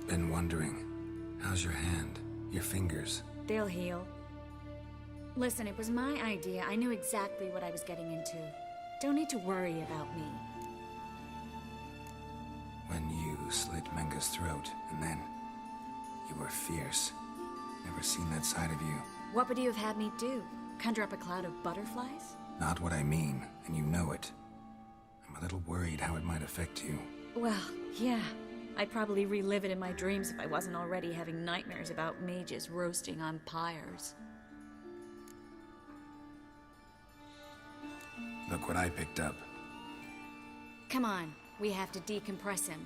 Been wondering. How's your hand? Your fingers? They'll heal. Listen, it was my idea. I knew exactly what I was getting into. Don't need to worry about me. When you slit Menga's throat, and then... you were fierce. Never seen that side of you. What would you have had me do? Conjure up a cloud of butterflies? Not what I mean, and you know it. I'm a little worried how it might affect you. Well, yeah. I'd probably relive it in my dreams if I wasn't already having nightmares about mages roasting on pyres. Look what I picked up. Come on, we have to decompress him.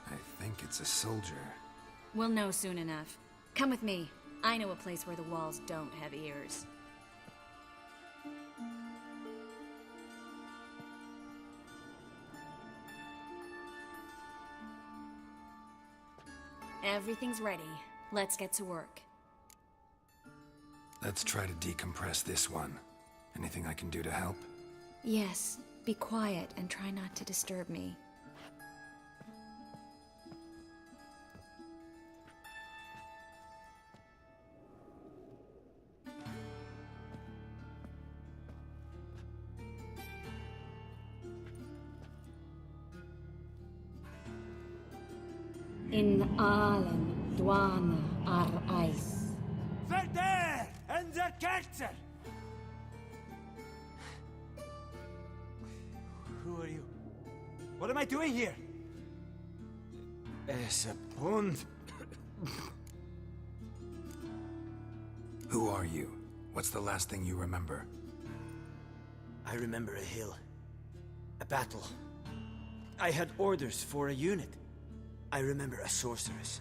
I think it's a soldier. We'll know soon enough. Come with me. I know a place where the walls don't have ears. Everything's ready. Let's get to work. Let's try to decompress this one. Anything I can do to help? Yes, be quiet and try not to disturb me. In Allen, Dwana, ar Eis. Verder! En der Kerzer! Who are you? What am I doing here? Es a pund. Who are you? What's the last thing you remember? I remember a hill. A battle. I had orders for a unit. I remember a sorceress.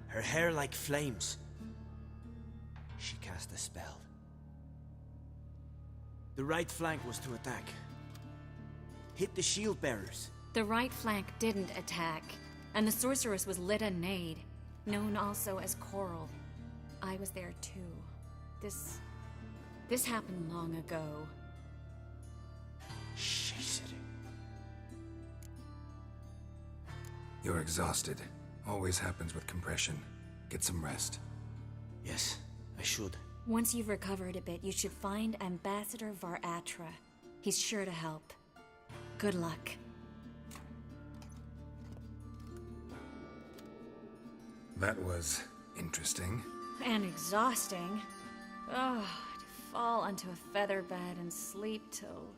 Her hair like flames. She cast a spell. The right flank was to attack. Hit the shield bearers. The right flank didn't attack, and the sorceress was Lita Nade, known also as Coral. I was there too. This happened long ago. Shit. You're exhausted. Always happens with compression. Get some rest. Yes, I should. Once you've recovered a bit, you should find Ambassador Var-Atra. He's sure to help. Good luck. That was interesting. And exhausting. Oh, to fall onto a feather bed and sleep till...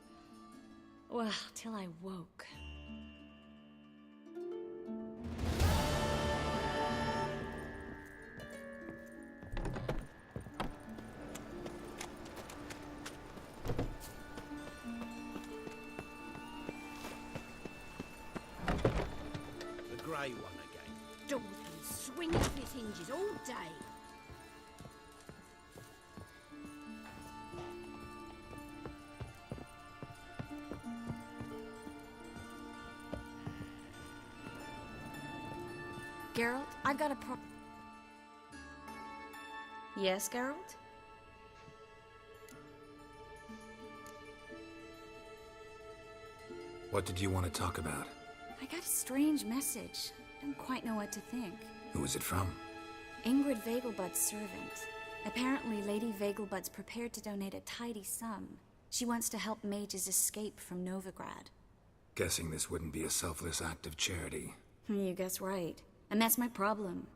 well, till I woke. The grey one again. Doors can swing off its hinges all day. Geralt, I've got a Yes, Geralt? What did you want to talk about? I got a strange message. Don't quite know what to think. Who was it from? Ingrid Vegelbud's servant. Apparently, Lady Vegelbud's prepared to donate a tidy sum. She wants to help mages escape from Novigrad. Guessing this wouldn't be a selfless act of charity. You guess right. And that's my problem.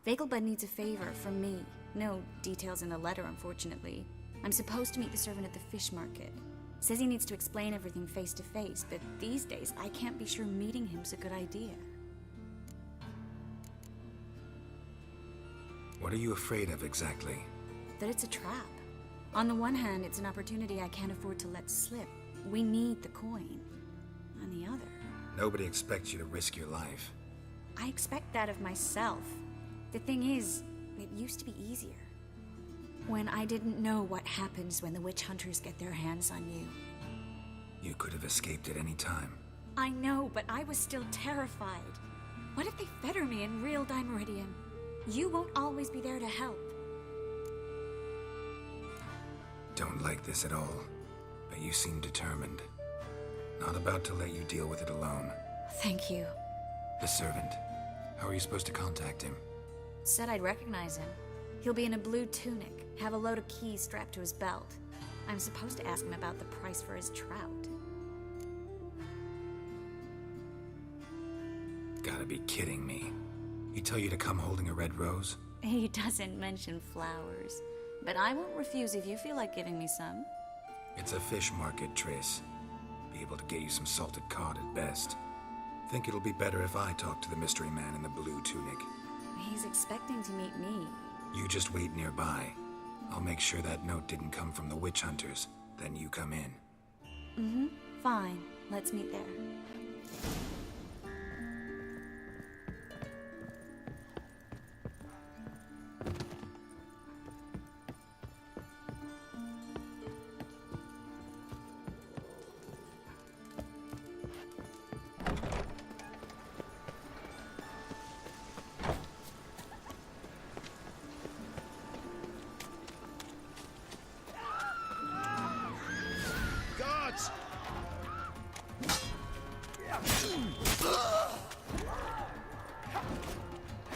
Vegelbud needs a favor from me. No details in the letter, unfortunately. I'm supposed to meet the servant at the fish market. Says he needs to explain everything face to face, but these days I can't be sure meeting him's a good idea. What are you afraid of exactly? That it's a trap. On the one hand, it's an opportunity I can't afford to let slip. We need the coin. On the other... Nobody expects you to risk your life. I expect that of myself. The thing is, it used to be easier. When I didn't know what happens when the witch hunters get their hands on you. You could have escaped at any time. I know, but I was still terrified. What if they fetter me in real Dimeridium? You won't always be there to help. Don't like this at all, but you seem determined. Not about to let you deal with it alone. Thank you. The servant. How are you supposed to contact him? Said I'd recognize him. He'll be in a blue tunic, have a load of keys strapped to his belt. I'm supposed to ask him about the price for his trout. Gotta be kidding me. He tell you to come holding a red rose? He doesn't mention flowers, but I won't refuse if you feel like giving me some. It's a fish market, Triss. Be able to get you some salted cod at best. Think it'll be better if I talk to the mystery man in the blue tunic. He's expecting to meet me. You just wait nearby. I'll make sure that note didn't come from the witch hunters. Then you come in. Fine, let's meet there. Guards!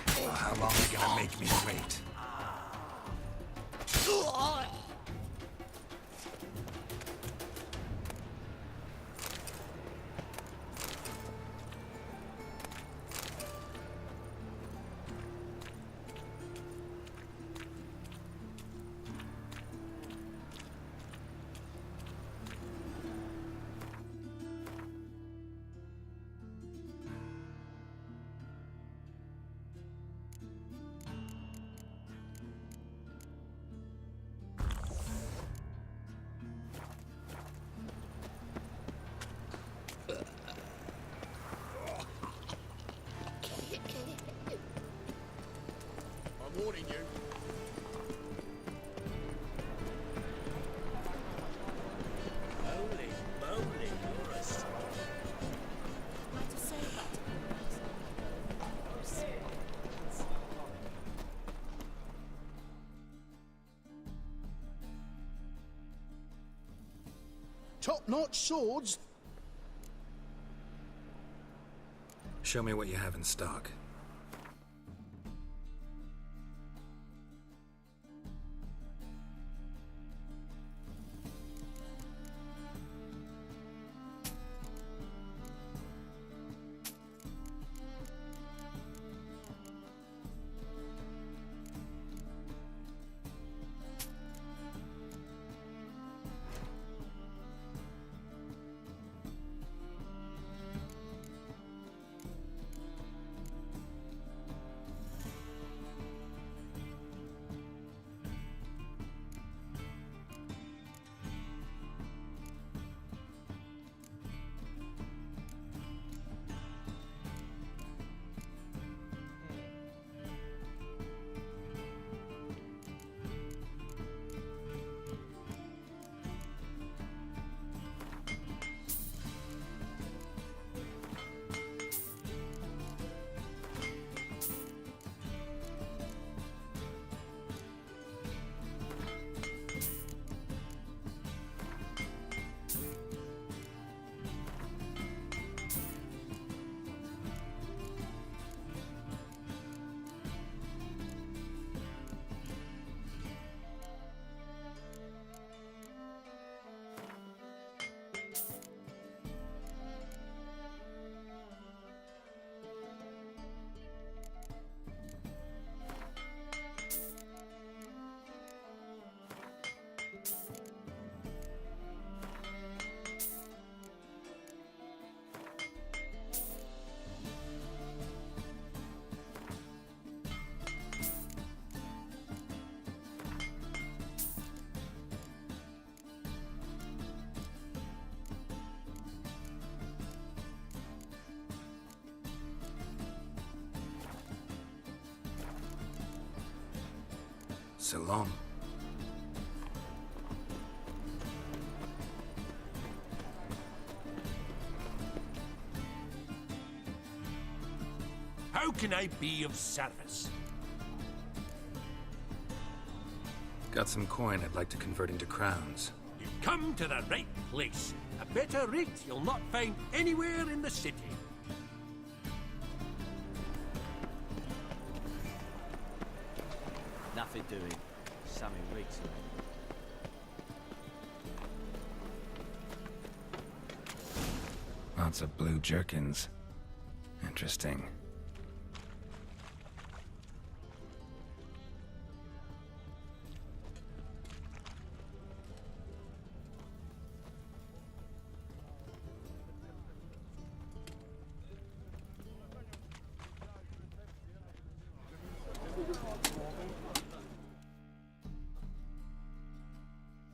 Well, how long are you gonna make me wait? I'm warning you. Holy moly, you're a What to say about top-notch swords. Show me what you have in stock. So long. How can I be of service? Got some coin I'd like to convert into crowns. You've come to the right place. A better rate you'll not find anywhere in the city. Nothing doing. Something reeks. Lots of blue jerkins. Interesting.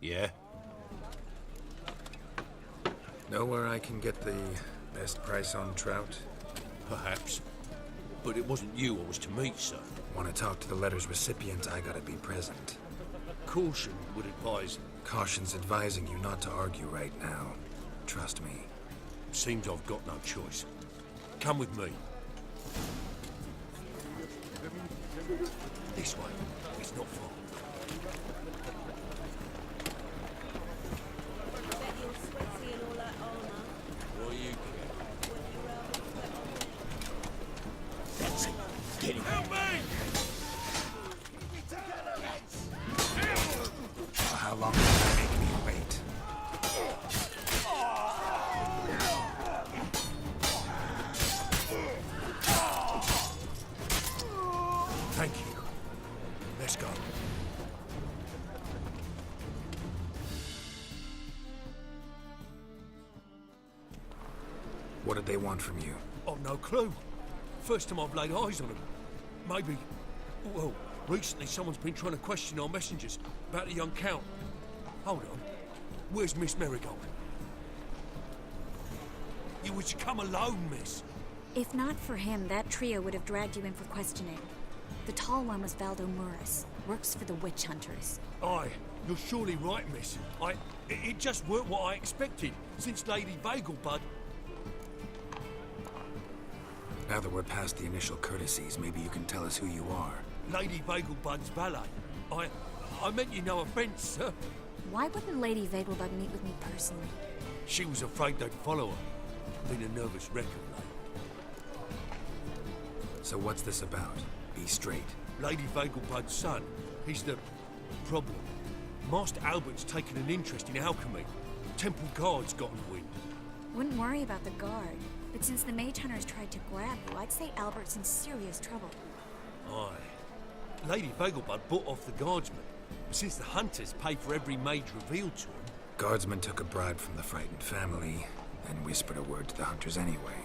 Yeah? Know where I can get the best price on trout? Perhaps. But it wasn't you I was to meet, sir. Want to talk to the letter's recipient, I gotta be present. Caution would advise. Caution's advising you not to argue right now. Trust me. Seems I've got no choice. Come with me. This way. It's not far. What you That's it. Get him. help me! How long will it make me wait? Thank you. Let's go. What did they want from you? I've no clue. First time I've laid eyes on them. Maybe... Well, recently someone's been trying to question our messengers about the young Count. Hold on. Where's Miss Marigold? You were to come alone, miss. If not for him, that trio would have dragged you in for questioning. The tall one was Valdo Muris, works for the witch hunters. Aye, you're surely right, miss. It just weren't what I expected, since Lady Vegelbud... Now that we're past the initial courtesies, maybe you can tell us who you are. Lady Vegelbud's valet. I meant you no offence, sir. Why wouldn't Lady Vegelbud meet with me personally? She was afraid they'd follow her. Been a nervous wreck of late. So what's this about? Be straight. Lady Vegelbud's son, he's the problem. Master Albert's taken an interest in alchemy. Temple Guard's gotten wind. Wouldn't worry about the guard, but since the mage hunters tried to grab you, I'd say Albert's in serious trouble. Aye. Lady Vegelbud bought off the guardsmen. Since the hunters pay for every mage revealed to them. Guardsmen took a bribe from the frightened family, then whispered a word to the hunters anyway.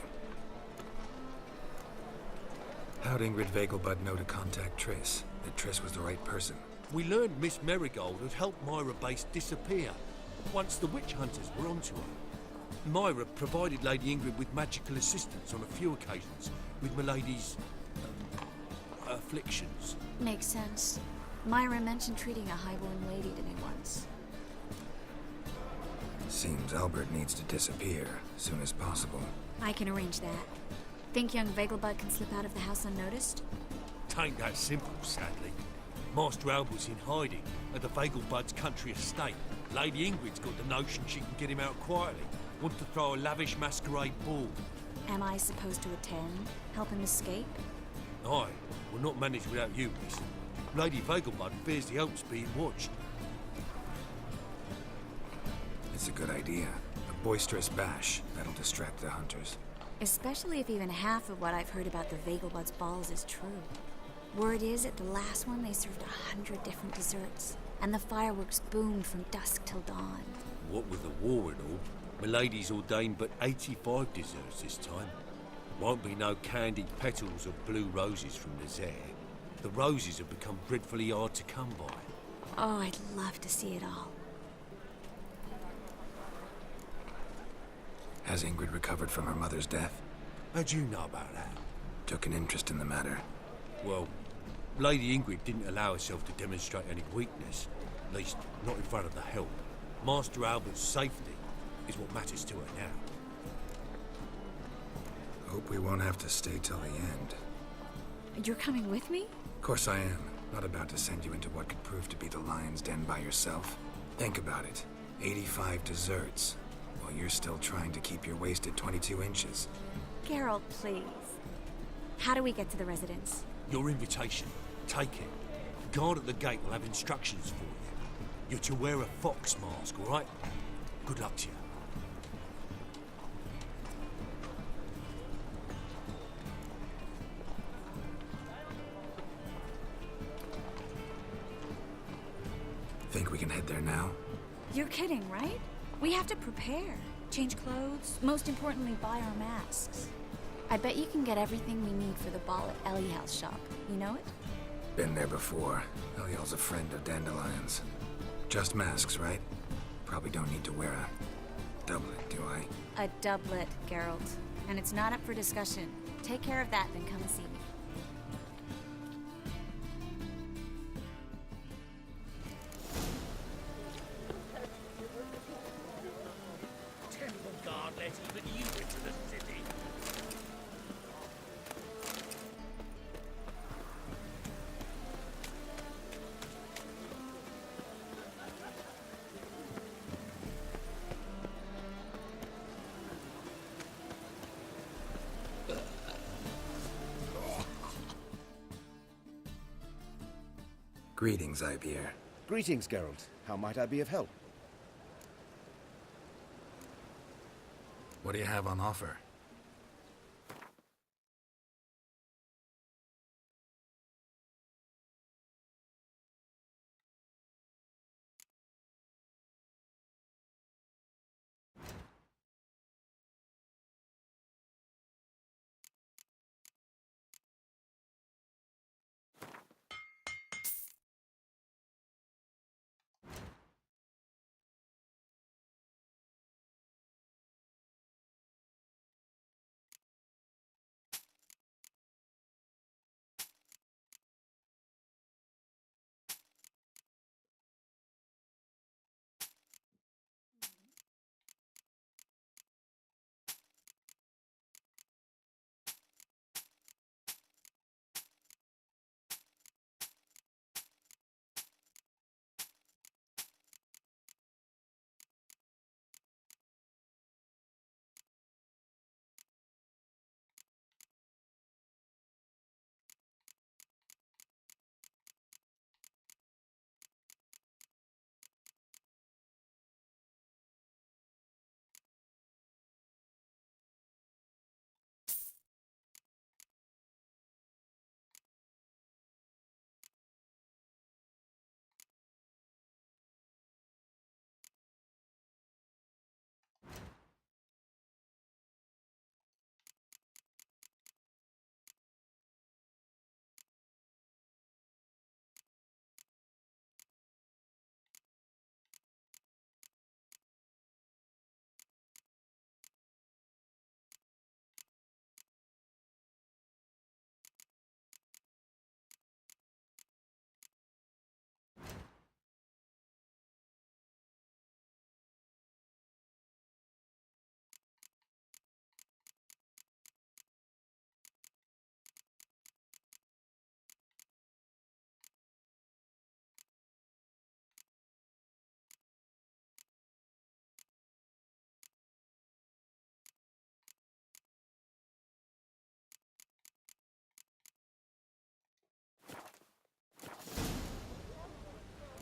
How'd Ingrid Vegelbud know to contact Triss? That Triss was the right person? We learned Miss Marigold had helped Myra Base disappear once the witch hunters were onto her. Myra provided Lady Ingrid with magical assistance on a few occasions with Milady's afflictions. Makes sense. Myra mentioned treating a highborn lady to me once. Seems Albert needs to disappear as soon as possible. I can arrange that. Think young Vegelbud can slip out of the house unnoticed? Tain't that simple, sadly. Master Albert's in hiding at the Vegelbud's country estate. Lady Ingrid's got the notion she can get him out quietly. Wants to throw a lavish masquerade ball. Am I supposed to attend? Help him escape? Aye, will not manage without you, miss. Lady Vegelbud fears the Alps being watched. It's a good idea. A boisterous bash. That'll distract the hunters. Especially if even half of what I've heard about the Vegelbud's balls is true. Word is, at the last one, they served 100 different desserts, and the fireworks boomed from dusk till dawn. What with the war and all, Milady's ordained but 85 desserts this time. Won't be no candied petals of blue roses from Nazaire. The roses have become dreadfully hard to come by. Oh, I'd love to see it all. Has Ingrid recovered from her mother's death? How'd you know about that? Took an interest in the matter. Well, Lady Ingrid didn't allow herself to demonstrate any weakness. At least, not in front of the help. Master Albert's safety is what matters to her now. Hope we won't have to stay till the end. You're coming with me? Of course I am. Not about to send you into what could prove to be the lion's den by yourself. Think about it. 85 desserts, while you're still trying to keep your waist at 22 inches. Geralt, please. How do we get to the residence? Your invitation. Take it. guard at the gate will have instructions for you. You're to wear a fox mask, all right? Good luck to you. Think we can head there now? You're kidding, right? We have to prepare. Change clothes, most importantly, buy our masks. I bet you can get everything we need for the ball at Eliel's shop. You know it? Been there before. Eliel's a friend of Dandelion's. Just masks, right? Probably don't need to wear a doublet, do I? A doublet, Geralt. And it's not up for discussion. Take care of that, then come and see me. Temple guard let even you into the city. Greetings, Ivier. Greetings, Geralt. How might I be of help? What do you have on offer?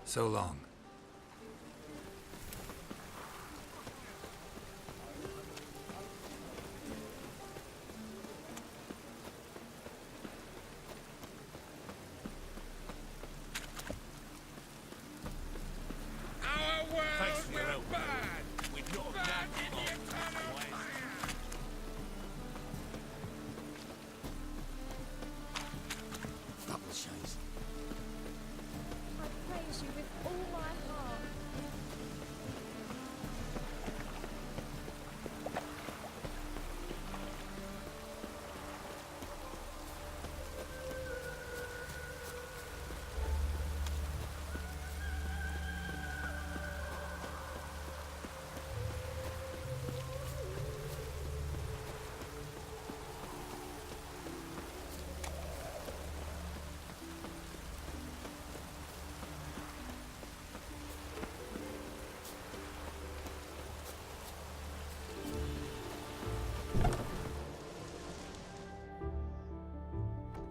So long. Our world Thanks for your will help. burn. We've not Burn that in the long. eternal fire. That will shines. I praise you with all my heart.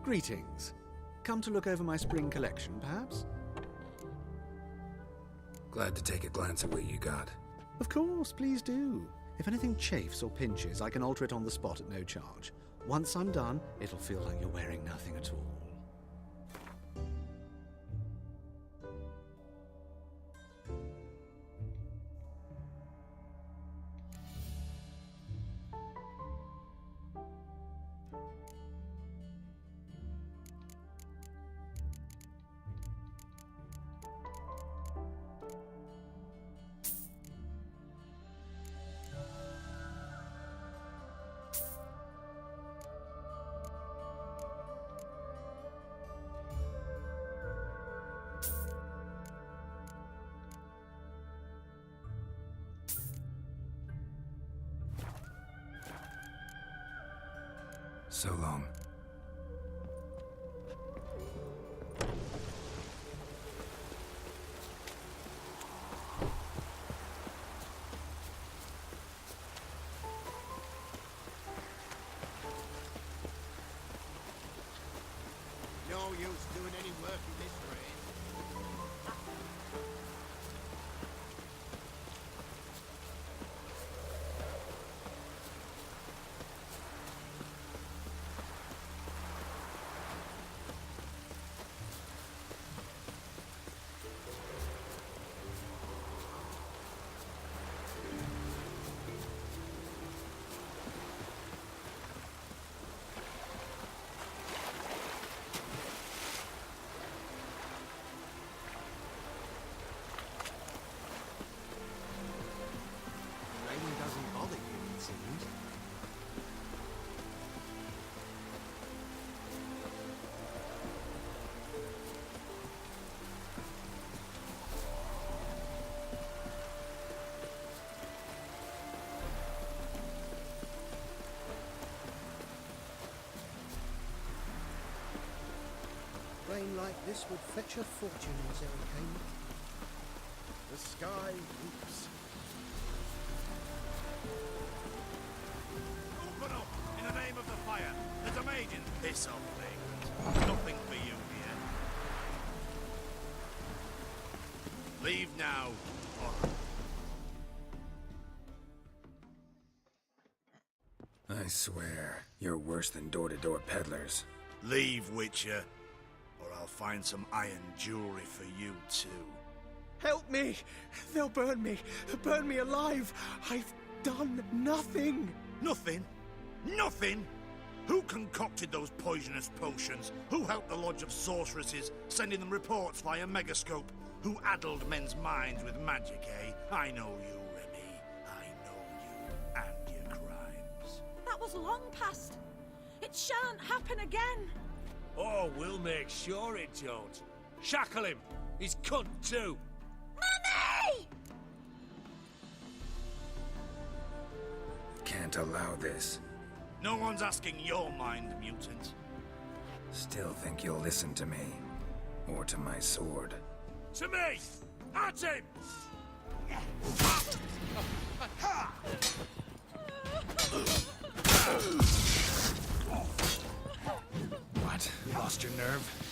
Greetings. Come to look over my spring collection, perhaps? Glad to take a glance at what you got. Of course, please do. If anything chafes or pinches, I can alter it on the spot at no charge. Once I'm done, it'll feel like you're wearing nothing at all. So long. No use doing any work in this rain. Rain doesn't bother you, it seems. Rain like this would fetch a fortune in Zerrikane. The sky weeps. Open up, in the name of the fire. There's a mage in this old thing. Nothing for you here. Leave now, or I swear, you're worse than door-to-door peddlers. leave, Witcher, or I'll find some iron jewelry for you too. Help me! They'll burn me! Burn me alive! I've done nothing! Nothing? Nothing? Who concocted those poisonous potions? Who helped the Lodge of Sorceresses, sending them reports via Megascope? Who addled men's minds with magic, eh? I know you, Remy. I know you and your crimes. That was long past. It shan't happen again. Oh, we'll make sure it don't. Shackle him! He's cunt too! Mummy! Can't allow this. No one's asking your mind, mutant. Still think you'll listen to me. Or to my sword. To me! At him! What? You lost your nerve?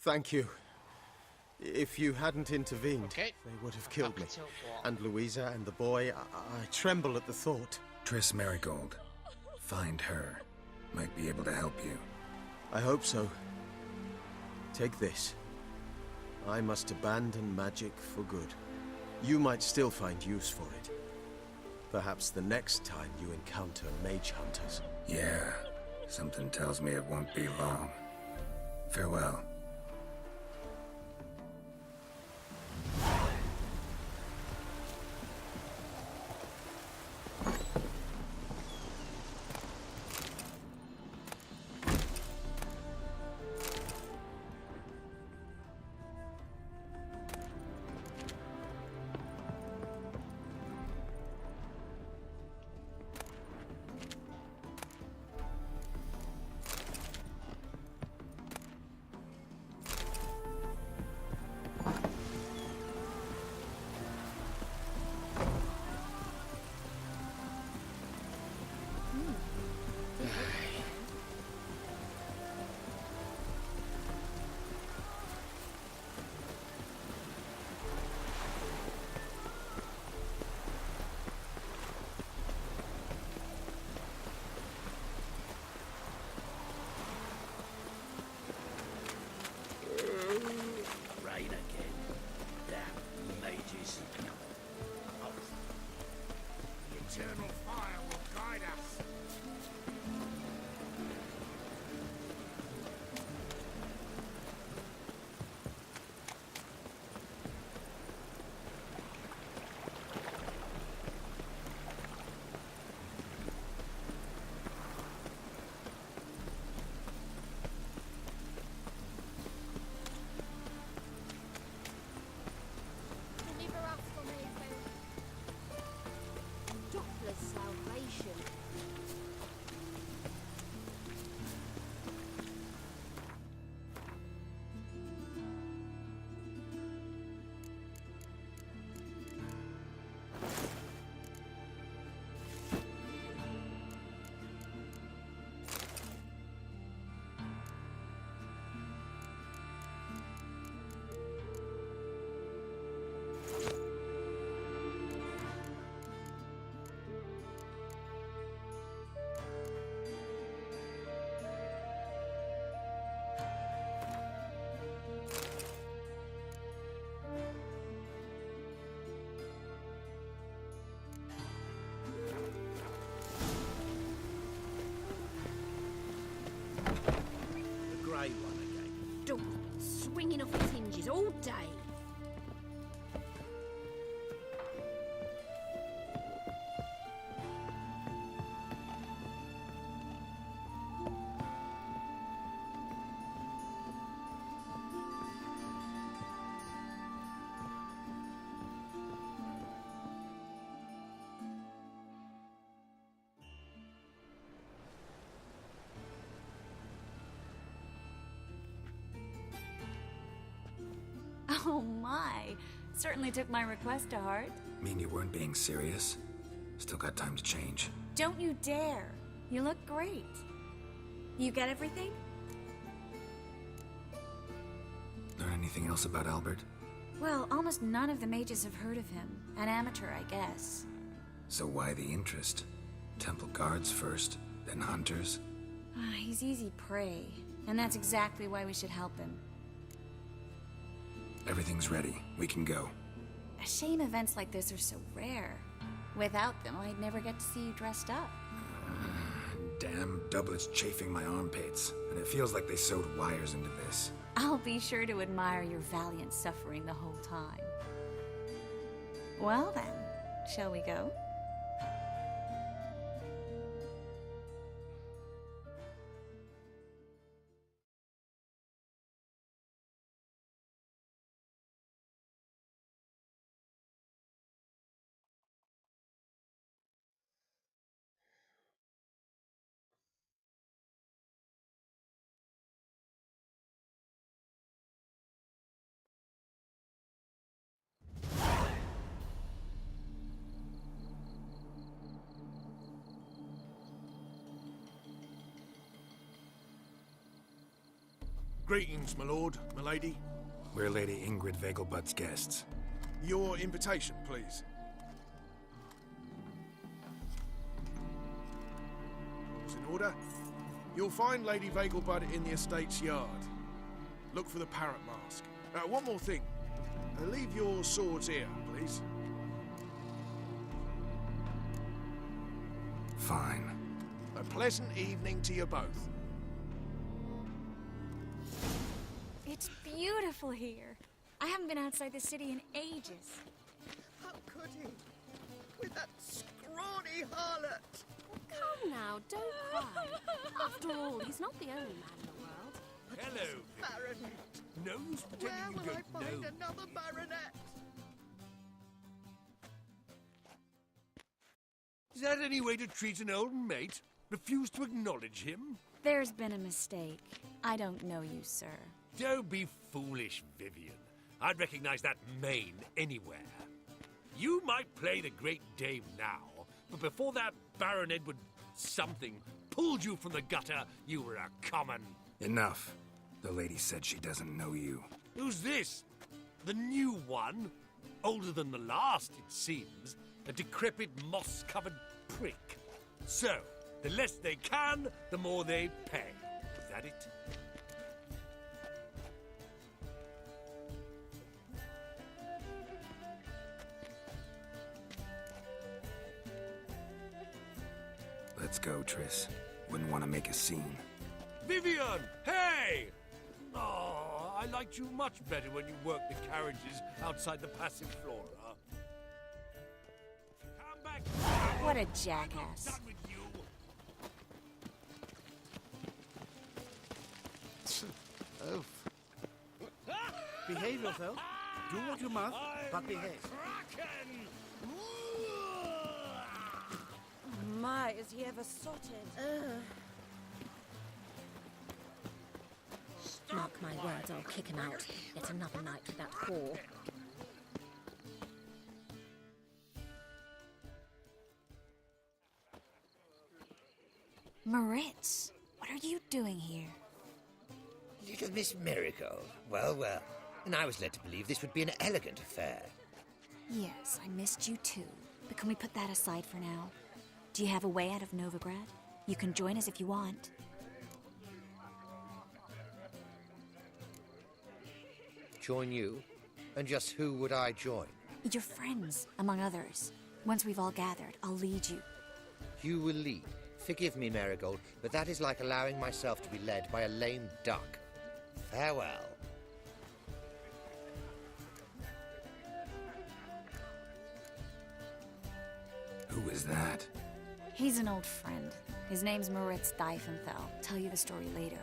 Thank you. If you hadn't intervened, Okay. they would have killed me. Up until what? And Louisa and the boy, I tremble at the thought. Triss Marigold. Find her. Might be able to help you. I hope so. Take this. I must abandon magic for good. You might still find use for it. Perhaps the next time you encounter mage hunters. Yeah. Something tells me it won't be long. Farewell. all day. Oh my! Certainly took my request to heart. Mean you weren't being serious? Still got time to change. Don't you dare! You look great. You get everything? Learn anything else about Albert? Well, almost none of the mages have heard of him. An amateur, I guess. So why the interest? Temple guards first, then hunters? He's easy prey, and that's exactly why we should help him. Everything's ready. We can go. A shame events like this are so rare. Without them, I'd never get to see you dressed up. Damn doublets chafing my armpits, and it feels like they sewed wires into this. I'll be sure to admire your valiant suffering the whole time. Well then, shall we go? Greetings, my lord, my lady. We're Lady Ingrid Vegelbud's guests. Your invitation, please. It's in order. You'll find Lady Vegelbud in the estate's yard. Look for the parrot mask. One more thing. Leave your swords here, please. Fine. A pleasant evening to you both. It's beautiful here. I haven't been outside the city in ages. How could he? With that scrawny harlot! Come now, don't cry. After all, he's not the only man in the world. Hello. Baronet! No use Where pretending will you I don't find know. another baronet? Is that any way to treat an old mate? Refuse to acknowledge him? There's been a mistake. I don't know you, sir. Don't be foolish, Vivian. I'd recognize that mane anywhere. You might play the great dame now, but before that Baron Edward something pulled you from the gutter, you were a common... Enough. The lady said she doesn't know you. Who's this? The new one? Older than the last, it seems. A decrepit, moss-covered prick. So, the less they can, the more they pay. Is that it? Let's go, Triss. Wouldn't want to make a scene. Vivian! Hey! Oh, I liked you much better when you worked the carriages outside the Passiflora. Come back! What a I'm not jackass. done with you. Behave yourself. Do what you must, but behave. Kraken! My, is he ever sorted? Mark my words, I'll kick him out. It's another night with that whore. Moritz, what are you doing here? Little Miss Marigold. Well, well. And I was led to believe this would be an elegant affair. Yes, I missed you too. But can we put that aside for now? Do you have a way out of Novigrad? You can join us if you want. Join you? And just who would I join? Your friends, among others. Once we've all gathered, I'll lead you. You will lead. Forgive me, Marigold, but that is like allowing myself to be led by a lame duck. Farewell. is that? He's an old friend. His name's Moritz Diefenthal. Tell you the story later.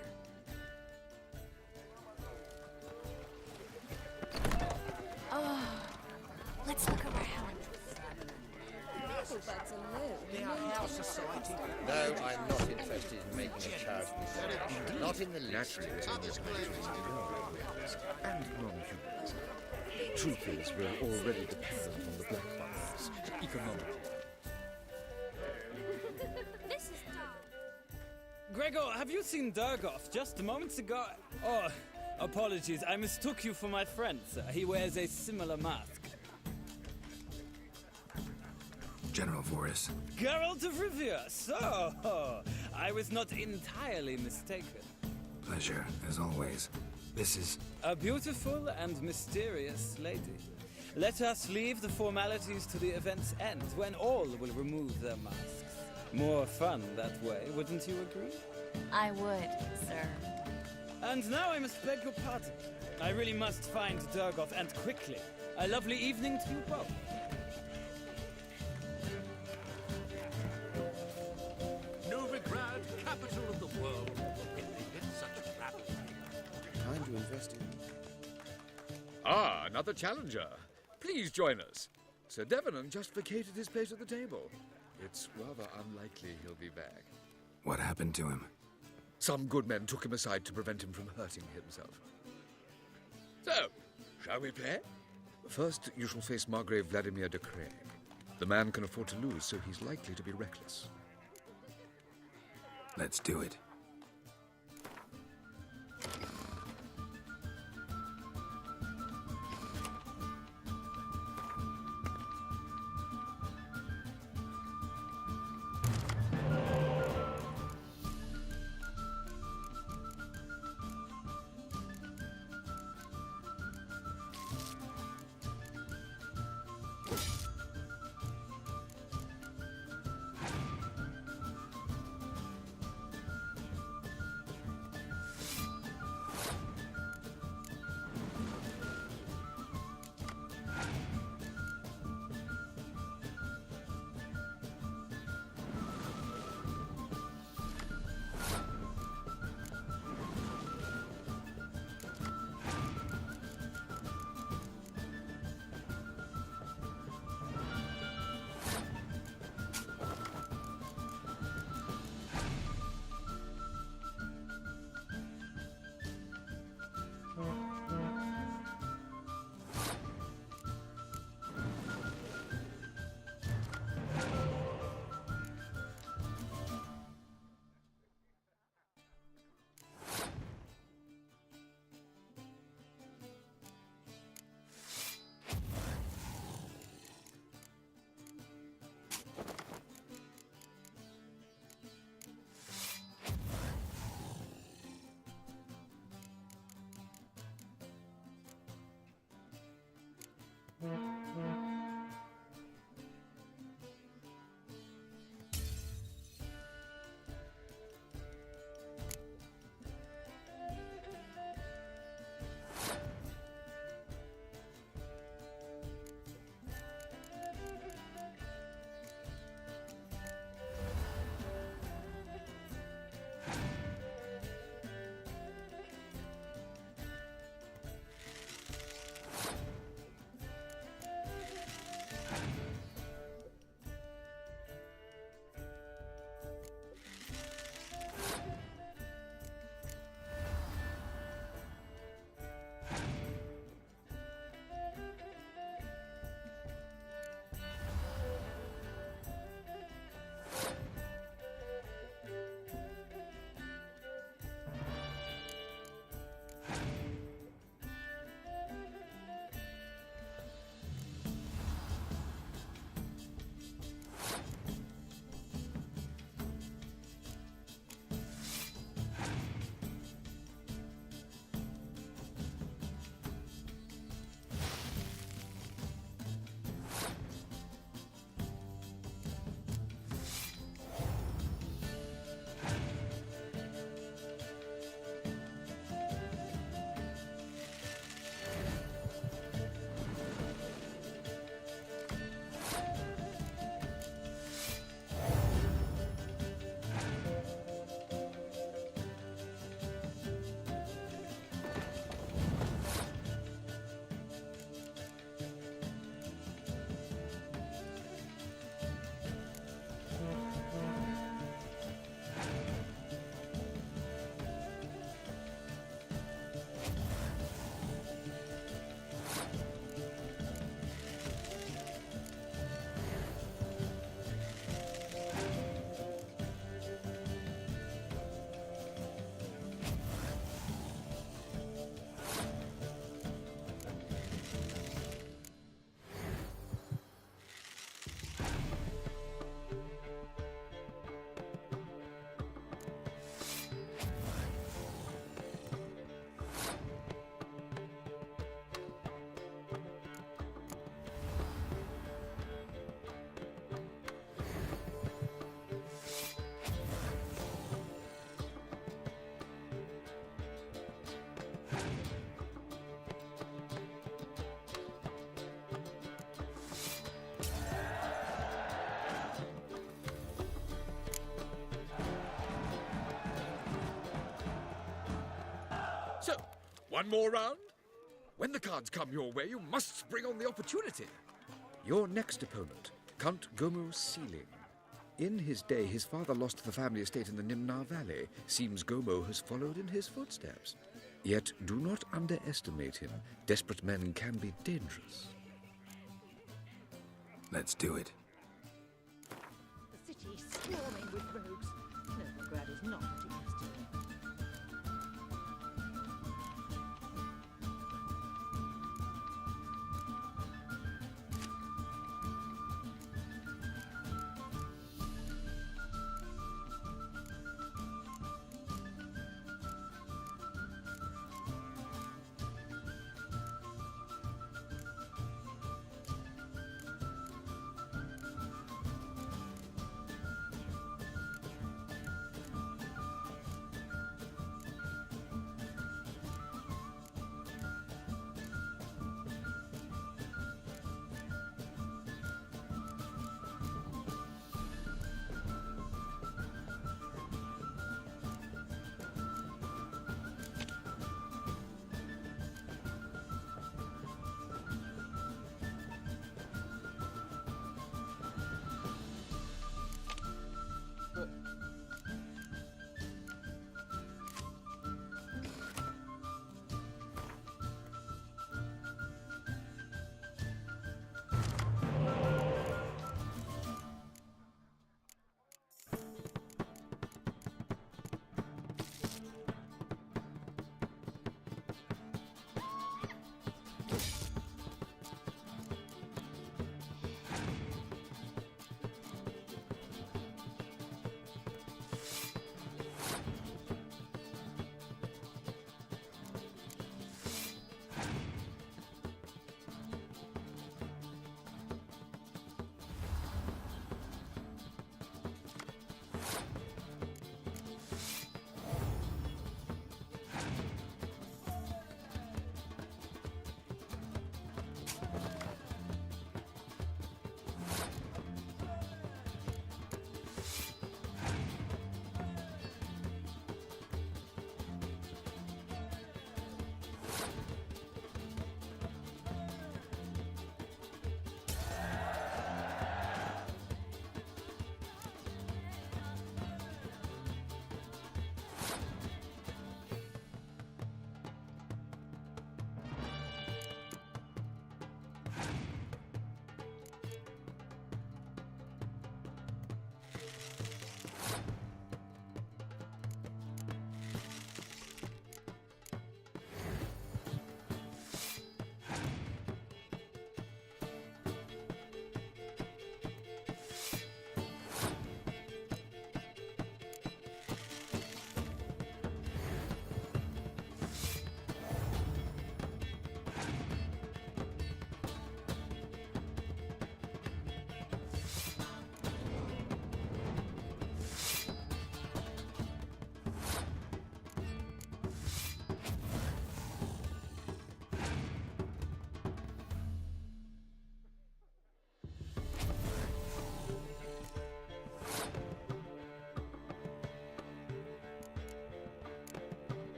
Oh, let's look around. No, I'm not interested in making a charitable service. Not in the least. And non-humans. Truth is, we're already dependent on the black markets, economically. This is Gregor, have you seen Durgoff just moments ago? Oh, apologies, I mistook you for my friend, sir. He wears a similar mask. General Voris. Geralt of Rivia, so I was not entirely mistaken. Pleasure, as always. This is... A beautiful and mysterious lady. Let us leave the formalities to the event's end, when all will remove their masks. More fun that way, wouldn't you agree? I would, sir. And now I must beg your pardon. I really must find Durgoff, and quickly. A lovely evening to you both. Novigrad, capital of the world. It's such a rapid. Time to invest in. Ah, another challenger. Please join us. Sir Devenant just vacated his place at the table. It's rather unlikely he'll be back. What happened to him? Some good men took him aside to prevent him from hurting himself. So, shall we play? First, you shall face Margrave Vladimir de Craig. The man can afford to lose, so he's likely to be reckless. Let's do it. One more round? When the cards come your way, you must spring on the opportunity. Your next opponent, Count Gomo Sealing. In his day, his father lost the family estate in the Nimnar Valley. Seems Gomo has followed in his footsteps. Yet do not underestimate him. Desperate men can be dangerous. Let's do it. The city is swarming with rogues. Novigrad is not what it used to be.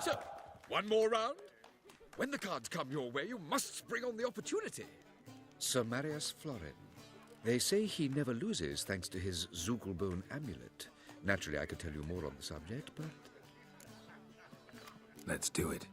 So, one more round? When the cards come your way, you must spring on the opportunity. Sir Marius Florin. They say he never loses thanks to his Zugelbone amulet. Naturally, I could tell you more on the subject, but... Let's do it.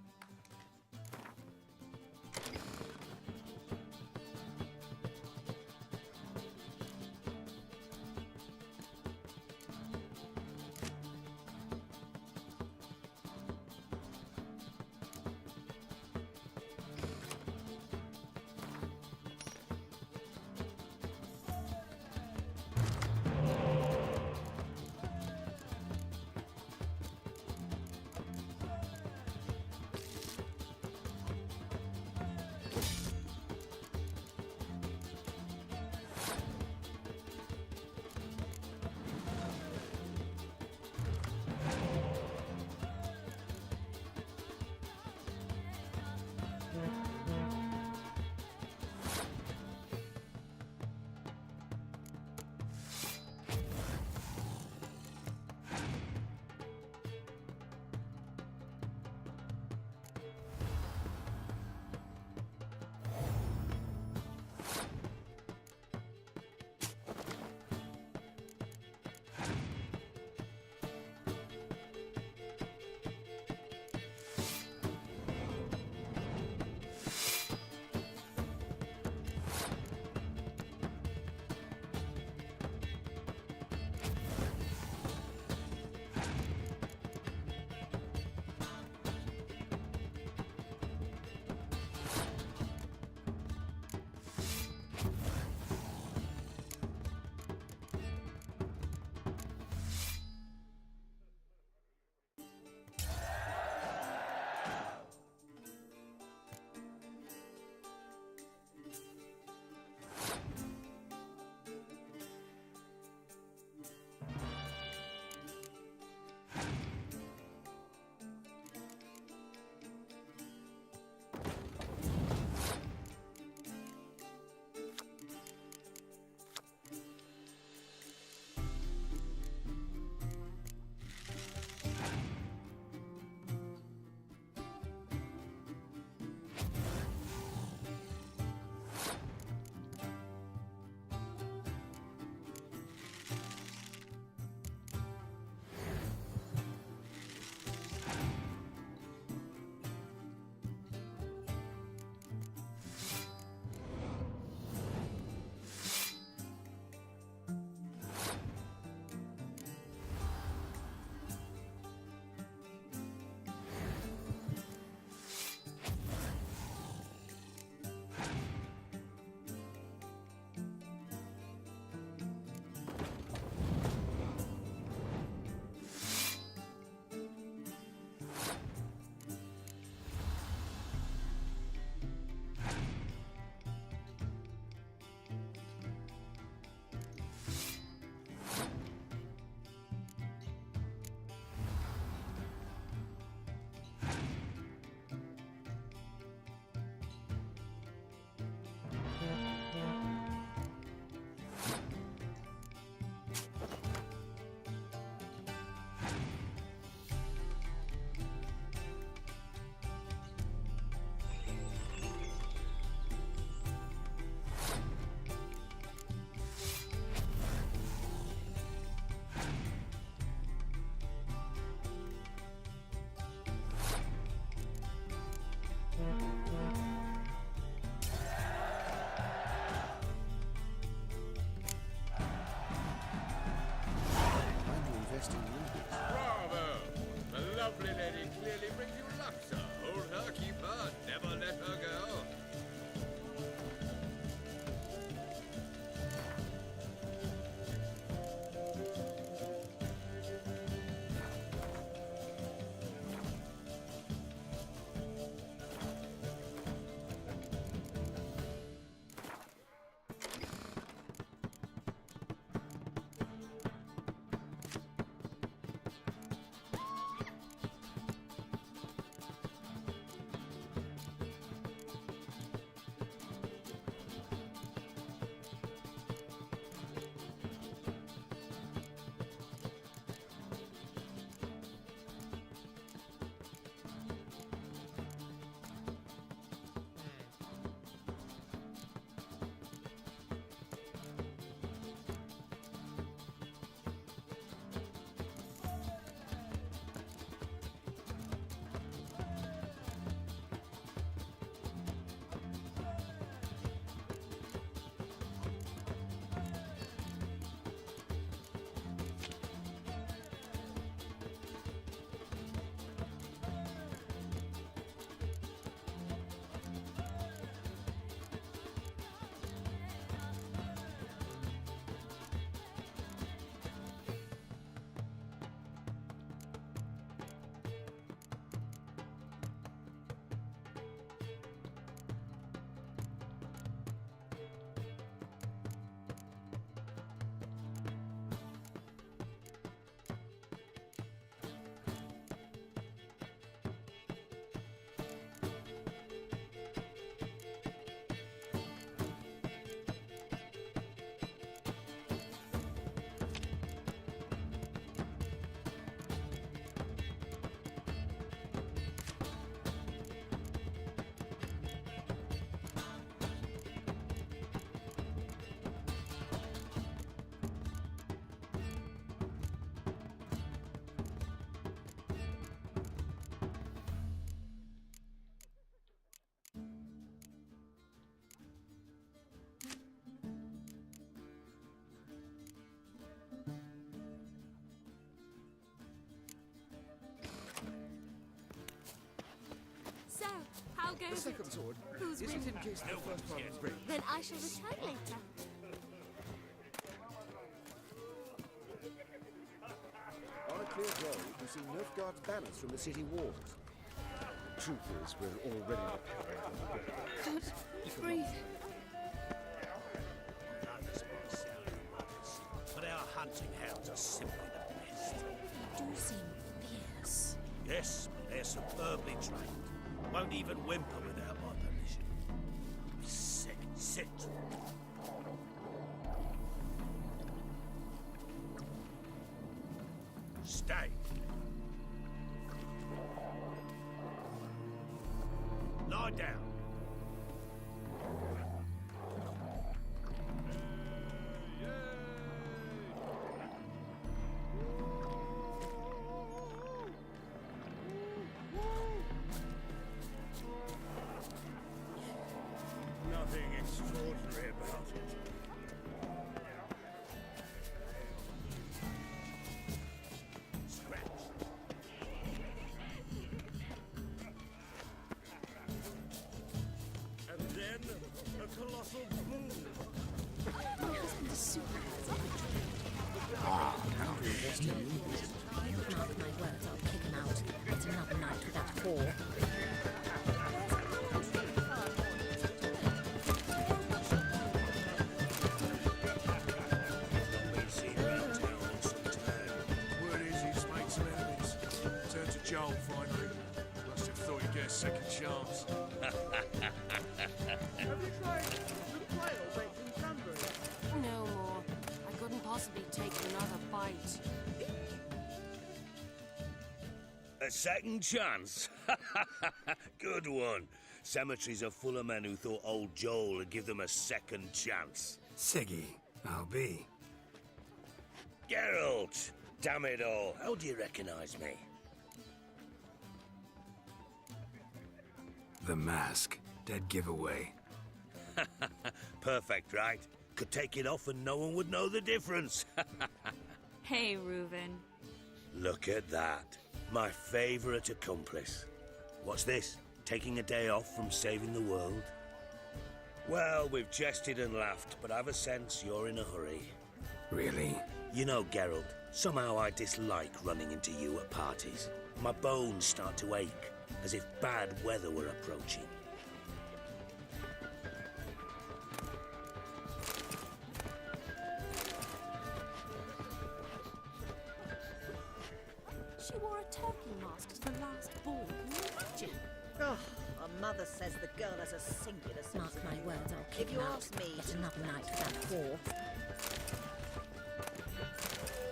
How goes The second it? sword. Who's Is it winning? in case the first one breaks? Then I shall return later. On a clear day, you see Nilfgaard's banners from the city walls. The truth is, we're already God, breathe. But our hunting hounds are simply the best. They do seem fierce. Yes, they're superbly trained. Won't even whimper without my permission. Sit. Stay. Lie down. Nothing extraordinary about it. Scratch. And then a colossal boom. My husband is supervisor. now to invest in you. Mark my words, I'll kick him out. It's another night without whore. Word is he's made some enemies. Turned to Joel finally. Must have thought he'd get a second chance. Have you tried the quail baked in cranberry? No more. I couldn't possibly take another bite. A second chance? Good one. Cemeteries are full of men who thought old Joel would give them a second chance. Siggy, I'll be. Geralt! Damn it all. How do you recognize me? The mask. Dead giveaway. Perfect, right? Could take it off and no one would know the difference. Hey, Reuven. Look at that. My favorite accomplice. What's this? Taking a day off from saving the world? Well, we've jested and laughed, but I've a sense you're in a hurry. Really? You know, Geralt, somehow I dislike running into you at parties. My bones start to ache, as if bad weather were approaching. She wore a turkey mask to the last ball. Can you imagine? Oh, my mother says the girl has a singular sense Mark of my humour. words, I'll kick If you him out. ask me, Yet another night without whore.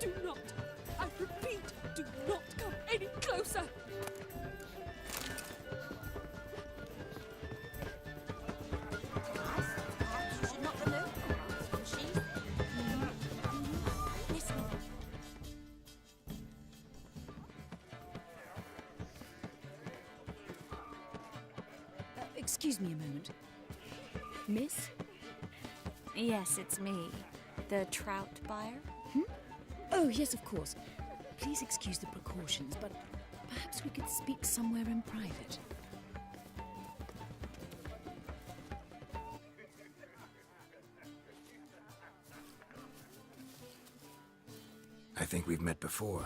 Do not, I repeat, do not come any closer. Perhaps you should not remove the mask when she's there. Listen. Excuse me a moment. Miss? Yes, it's me. The trout buyer? Oh, yes, of course. Please excuse the precautions, but perhaps we could speak somewhere in private. I think we've met before.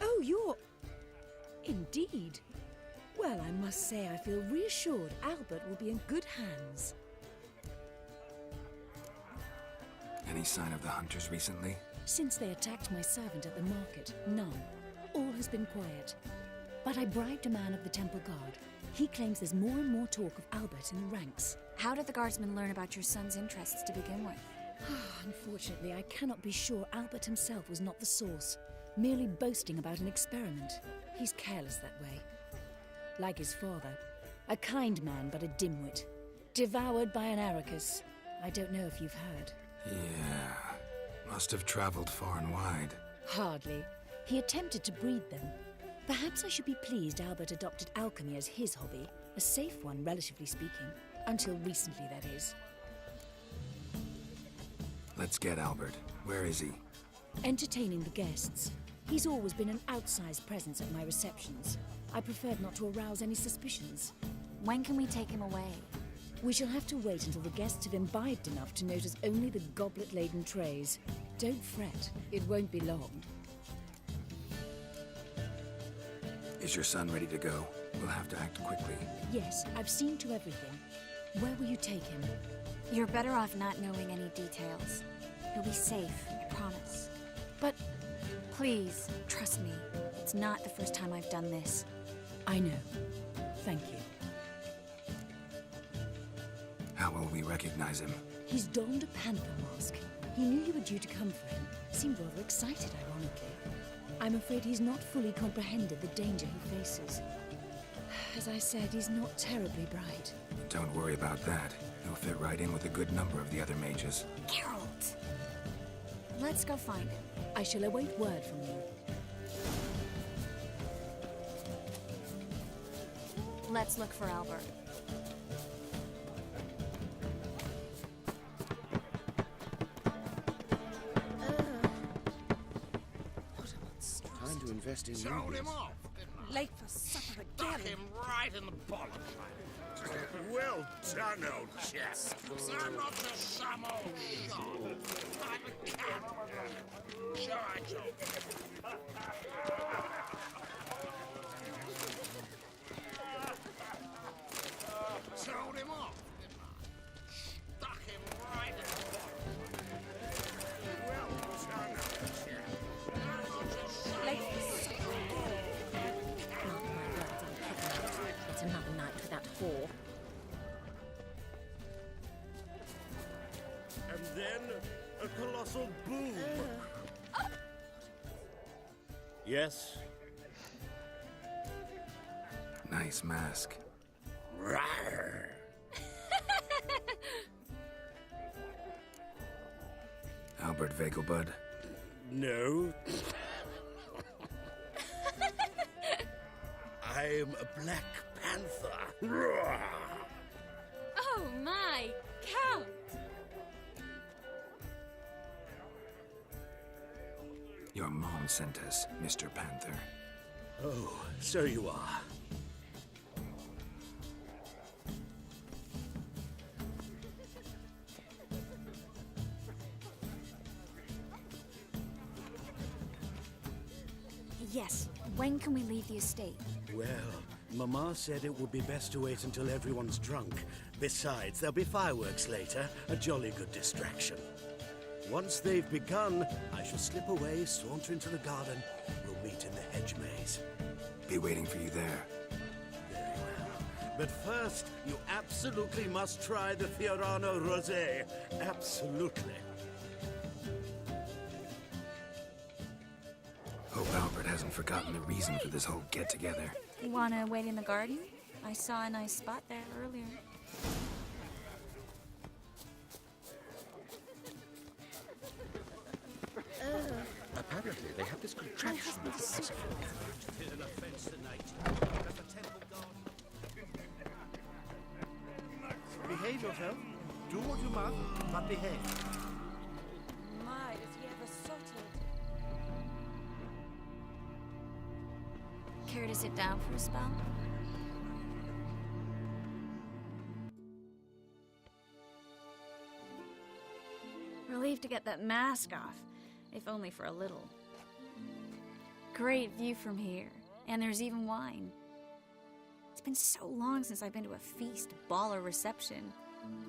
Oh, you're... Indeed. Well, I must say I feel reassured Albert will be in good hands. Any sign of the hunters recently? Since they attacked my servant at the market, none. All has been quiet. But I bribed a man of the Temple Guard. He claims there's more and more talk of Albert in the ranks. How did the guardsmen learn about your son's interests to begin with? Unfortunately, I cannot be sure Albert himself was not the source, merely boasting about an experiment. He's careless that way. Like his father, a kind man but a dimwit. Devoured by an Arrakis. I don't know if you've heard. Yeah. Must have traveled far and wide. Hardly. He attempted to breed them. Perhaps I should be pleased Albert adopted alchemy as his hobby. A safe one, relatively speaking. Until recently, that is. Let's get Albert. Where is he? Entertaining the guests. He's always been an outsized presence at my receptions. I preferred not to arouse any suspicions. When can we take him away? We shall have to wait until the guests have imbibed enough to notice only the goblet-laden trays. Don't fret, it won't be long. Is your son ready to go? We'll have to act quickly. Yes, I've seen to everything. Where will you take him? You're better off not knowing any details. He'll be safe, I promise. But please, trust me. It's not the first time I've done this. I know. Thank you. How will we recognize him? He's donned a panther mask. He knew you were due to come for him. Seemed rather excited, ironically. I'm afraid he's not fully comprehended the danger he faces. As I said, he's not terribly bright. Don't worry about that. He'll fit right in with a good number of the other mages. Geralt! Let's go find him. I shall await word from you. Let's look for Albert. Time to invest in Sold him movies. off. Late for supper Stuck again. him right in the bollock. Well done, old chap. I'm not just some old shot. I'm a captain. Charge of. Sold him off, didn't I? Stuck him right in the bollock. Well done, old chap. I'm not just some Late old for supper again. Mark my words, I'm kicking out. It's another night without whore. And then a colossal boom. Yes? Nice mask. Rawr. Albert Vegelbud. No. I'm a Black Panther. Roar. Oh my, Count! Your mom sent us, Mr. Panther. Oh, so you are. Yes, when can we leave the estate? Well, Mama said it would be best to wait until everyone's drunk. Besides, there'll be fireworks later, a jolly good distraction. Once they've begun, I shall slip away, saunter into the garden. We'll meet in the hedge maze. Be waiting for you there. Very well. But first, you absolutely must try the Fiorano Rosé. Absolutely. Hope Albert hasn't forgotten the reason for this whole get-together. You wanna wait in the garden? I saw a nice spot there earlier. Apparently, they have this contraption with the pacifier. An offense tonight. Behave yourself. Do what you must, but behave. My, is he ever sorted? Care to sit down for a spell? Relieved to get that mask off, if only for a little. Great view from here, and there's even wine. It's been so long since I've been to a feast, ball, or reception.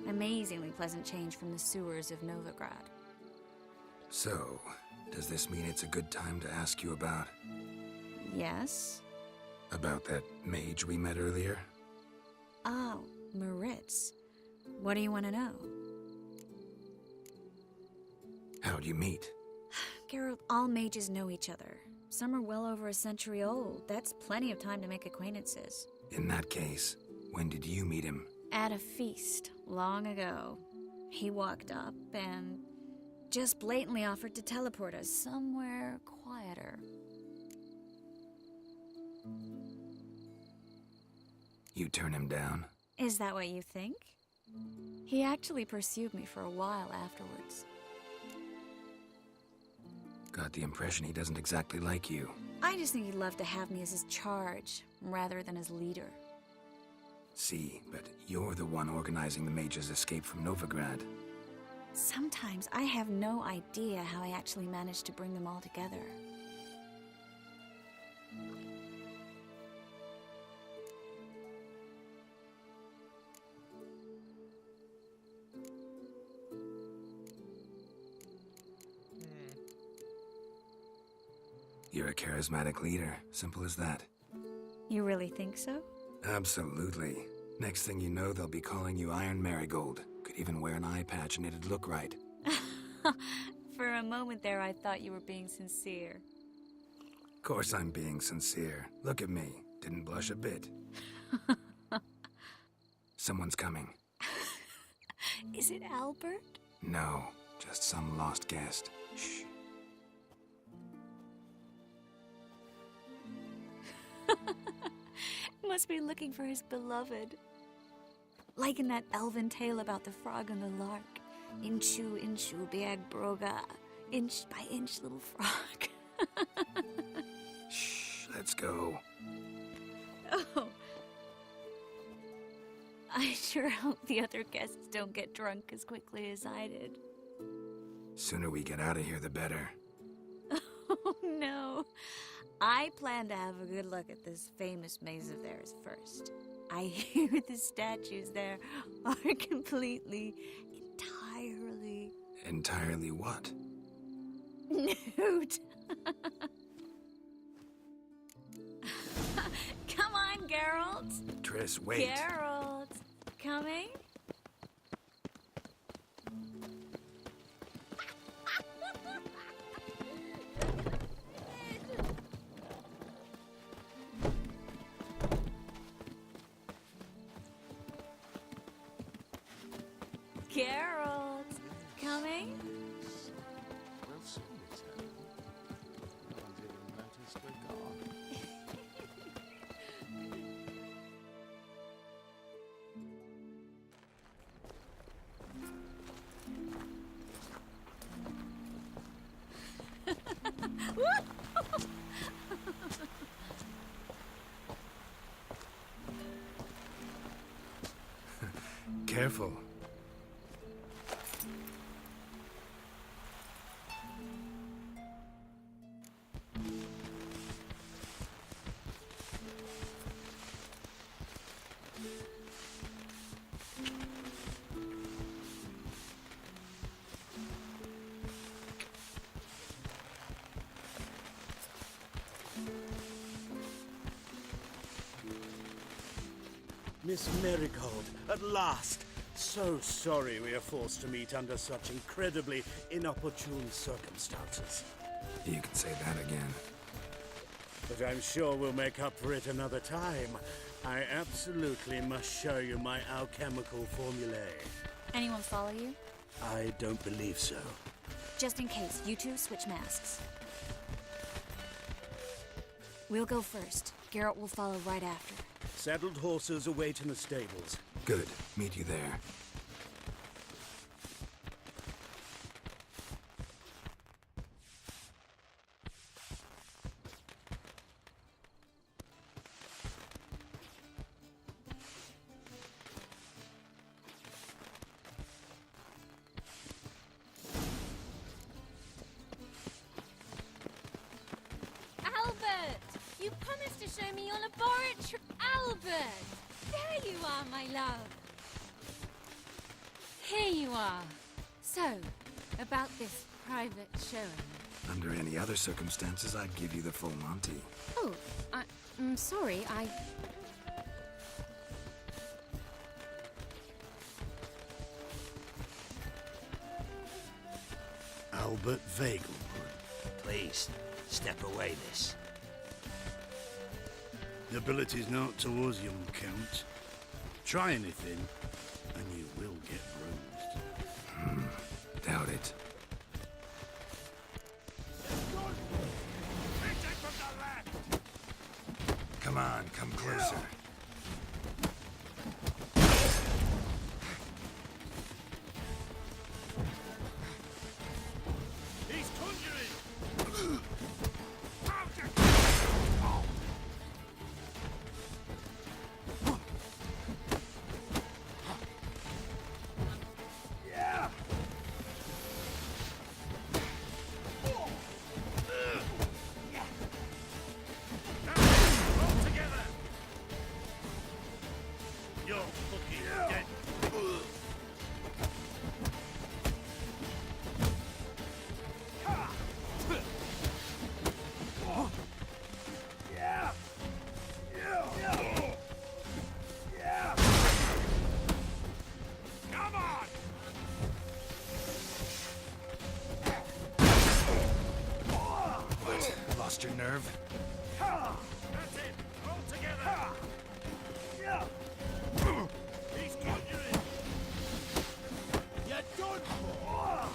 Amazingly pleasant change from the sewers of Novigrad. So, does this mean it's a good time to ask you about... Yes? about that mage we met earlier? Oh, Maritz. What do you want to know? How'd you meet? Geralt, all mages know each other. Some are well over a century old. That's plenty of time to make acquaintances. In that case, when did you meet him? At a feast, long ago. He walked up and just blatantly offered to teleport us somewhere quieter. You turn him down? Is that what you think? He actually pursued me for a while afterwards. Got the impression he doesn't exactly like you. I just think he'd love to have me as his charge, rather than his leader. See, but you're the one organizing the mage's escape from Novigrad. Sometimes I have no idea how I actually managed to bring them all together. You're a charismatic leader. Simple as that. You really think so? Absolutely. Next thing you know, they'll be calling you Iron Marigold. Could even wear an eye patch and it'd look right. For a moment there, I thought you were being sincere. Of course I'm being sincere. Look at me. Didn't blush a bit. Someone's coming. Is it Albert? No, just some lost guest. Shh. Must be looking for his beloved. Like in that elven tale about the frog and the lark. Inchu, inchu, biag broga. Inch by inch, little frog. Shh, let's go. Oh. I sure hope the other guests don't get drunk as quickly as I did. Sooner we get out of here, the better. Oh, no. I plan to have a good look at this famous maze of theirs first. I hear the statues there are entirely... Entirely what? Nude. Come on, Geralt. Triss, wait. Geralt, coming? Geralt, coming? We'll soon return. No one didn't notice we're gone. Careful. Miss Marigold, at last! So sorry we are forced to meet under such incredibly inopportune circumstances. You can say that again. But I'm sure we'll make up for it another time. I absolutely must show you my alchemical formulae. Anyone follow you? I don't believe so. Just in case, you two switch masks. We'll go first. Geralt will follow right after. Saddled horses await in the stables. Good. Meet you there. Albert! You promised to show me your laboratory. Albert! There you are, my love. Here you are. So, about this private showing. Under any other circumstances, I'd give you the full Monty. Oh, I'm sorry, Albert Vegelwood. Please, step away, miss. Nobility's not towards young Count. Try anything, and you will get bruised. Doubt it. Come on, come closer. He's conjuring! lost your nerve? That's it! All together! He's got you in! You're done for!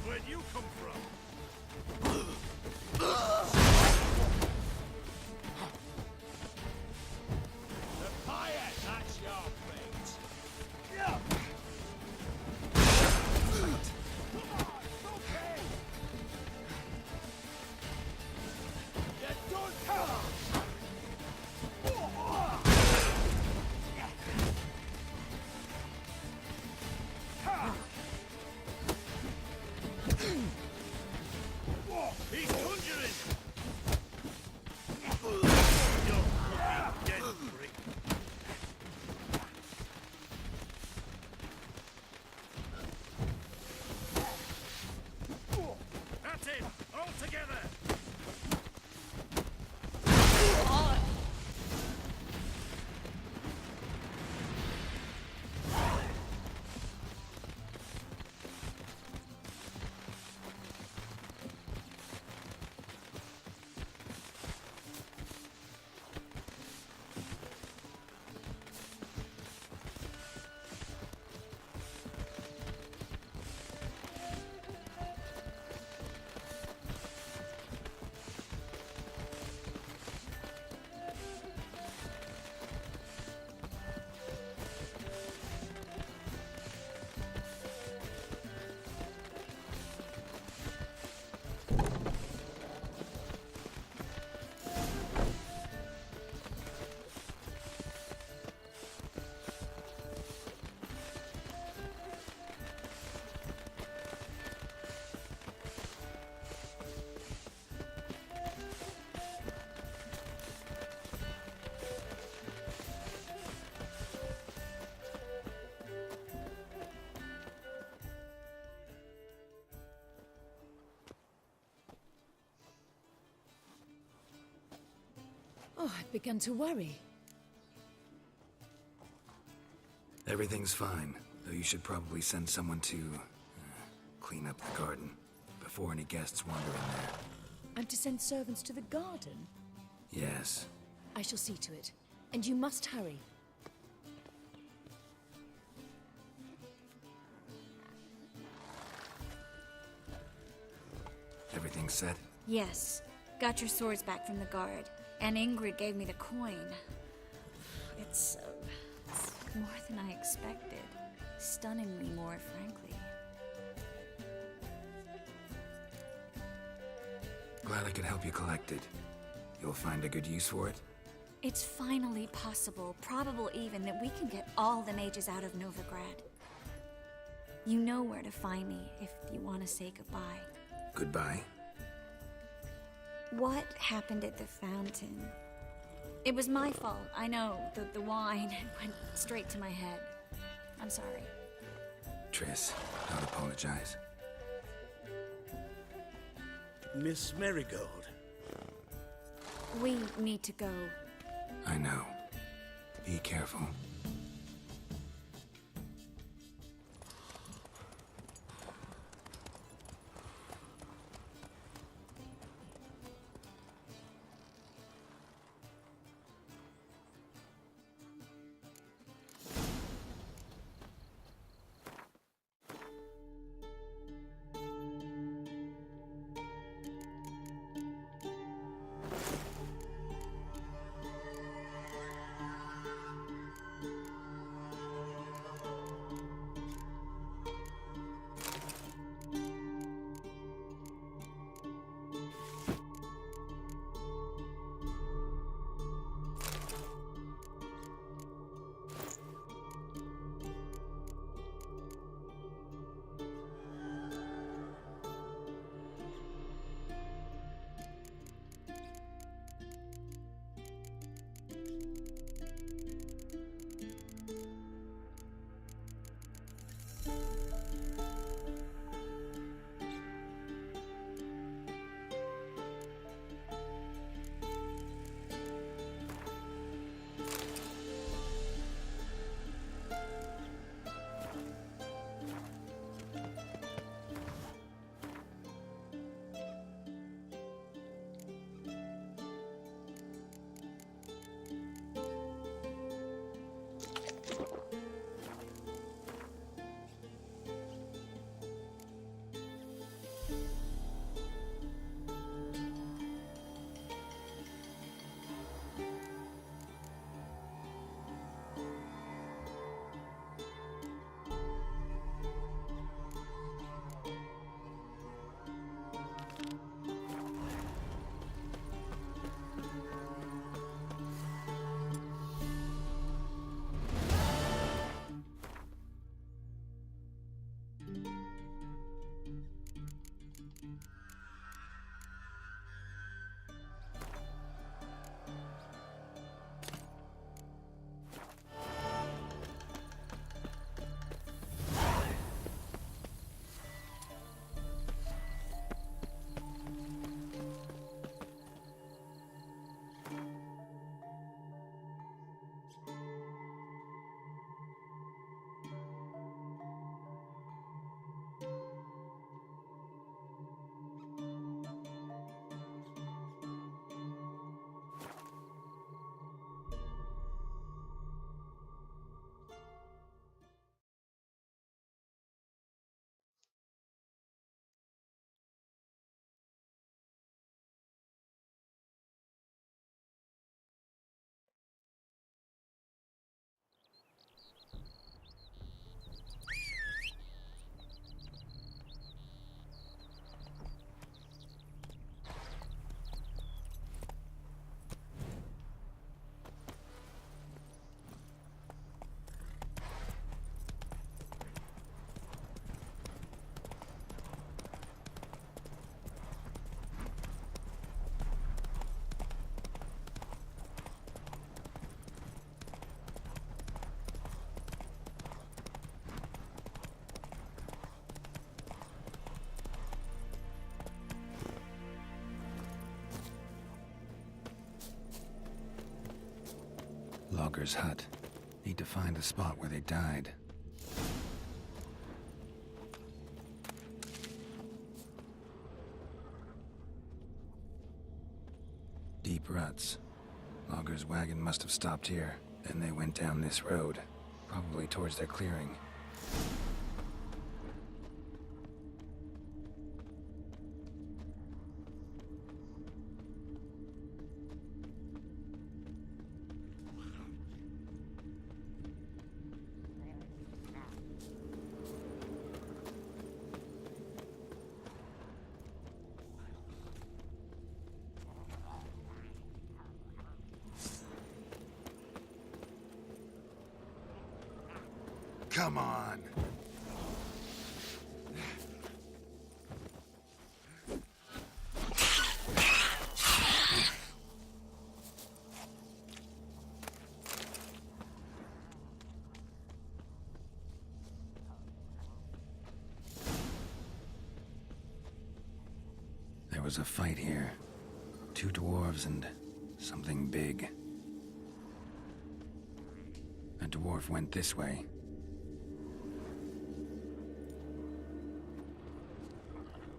Where'd you come from? The fire, that's your fate. He's conjuring! You're fucking dead, prick. That's it! All together! Oh, I've begun to worry. Everything's fine, though you should probably send someone to clean up the garden before any guests wander in there. I'm to send servants to the garden? Yes. I shall see to it. And you must hurry. Everything set? Yes. Got your swords back from the guard. And Ingrid gave me the coin. It's more than I expected. Stunningly more, frankly. Glad I could help you collect it. You'll find a good use for it? It's finally possible, probable even, that we can get all the mages out of Novigrad. You know where to find me if you want to say goodbye. Goodbye? What happened at the fountain? It was my fault, I know. The wine went straight to my head. I'm sorry. Triss, don't apologize. Miss Marigold. We need to go. I know. Be careful. logger's hut. Need to find the spot where they died. Deep ruts. Logger's wagon must have stopped here. Then they went down this road, probably towards their clearing. Come on. There was a fight here. 2 dwarves and something big. A dwarf went this way.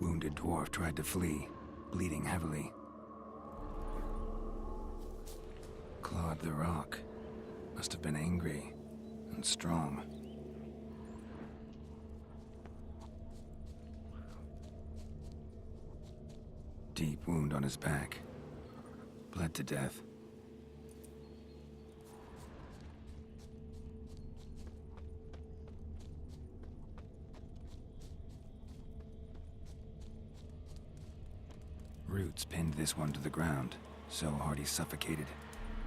Wounded dwarf tried to flee, bleeding heavily. Clawed the rock. Must have been angry and strong. Deep wound on his back. Bled to death. Roots pinned this one to the ground, so hard he suffocated.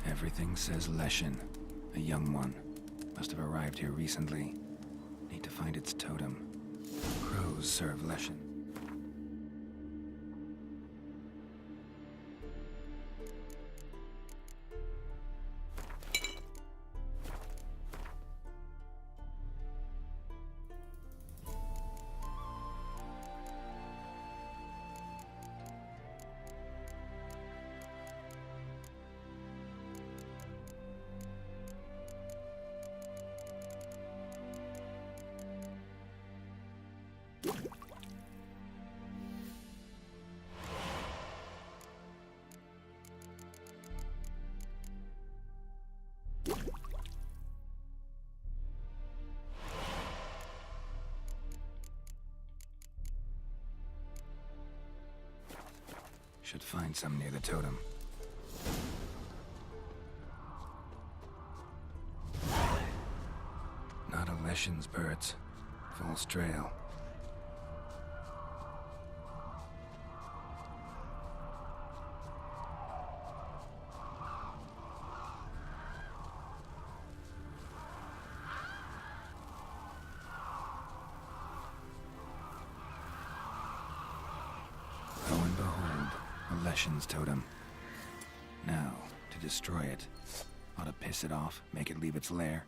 Everything says Leshen, a young one. Must have arrived here recently. Need to find its totem. Crows serve Leshen. Should find some near the totem. Not a Leshen's birds. False trail. Leshen's totem. Now, to destroy it. Ought to piss it off, make it leave its lair.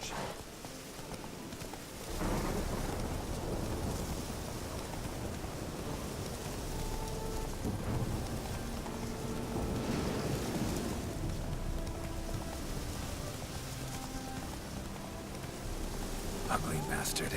charge! Ugly bastard.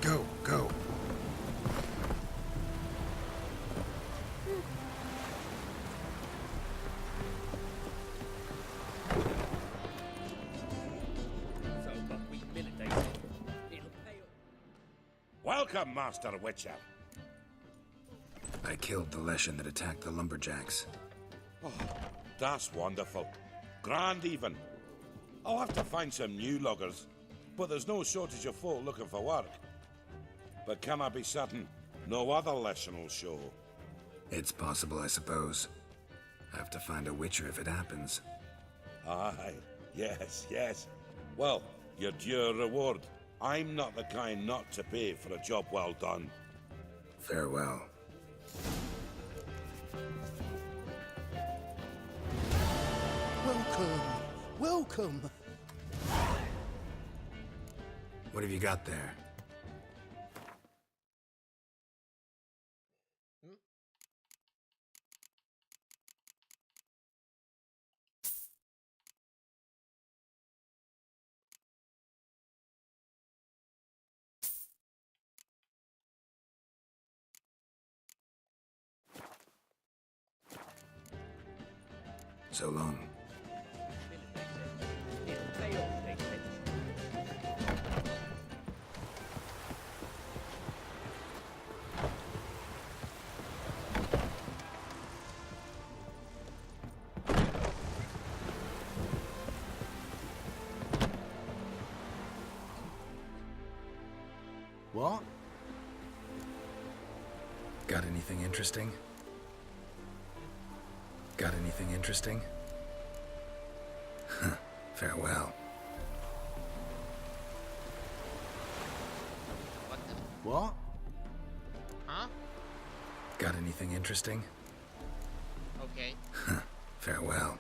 Go, go. Welcome, Master Witcher. I killed the Leshen that attacked the lumberjacks. Oh, that's wonderful. Grand even. I'll have to find some new loggers, but there's no shortage of folk looking for work. But can I be certain no other Leshen will show? It's possible, I suppose. I have to find a Witcher if it happens. Aye, yes, yes. Well, your due reward. I'm not the kind not to pay for a job well done. Farewell. Welcome! Welcome! What have you got there? So long. What? Got anything interesting? Got anything interesting? Farewell. What? Huh? Got anything interesting? Okay. Farewell.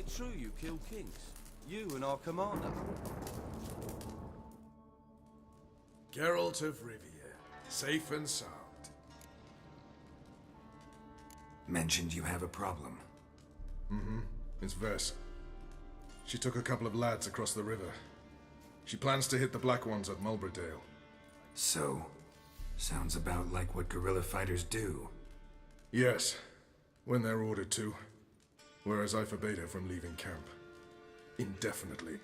it true you killed kings? You and our commander? Geralt of Rivia, safe and sound. Mentioned you have a problem. Mm-hmm. It's Vess. She took a couple of lads across the river. She plans to hit the Black Ones at Mulbridale. So, sounds about like what guerrilla fighters do. Yes, when they're ordered to. Whereas I forbade her from leaving camp. Indefinitely.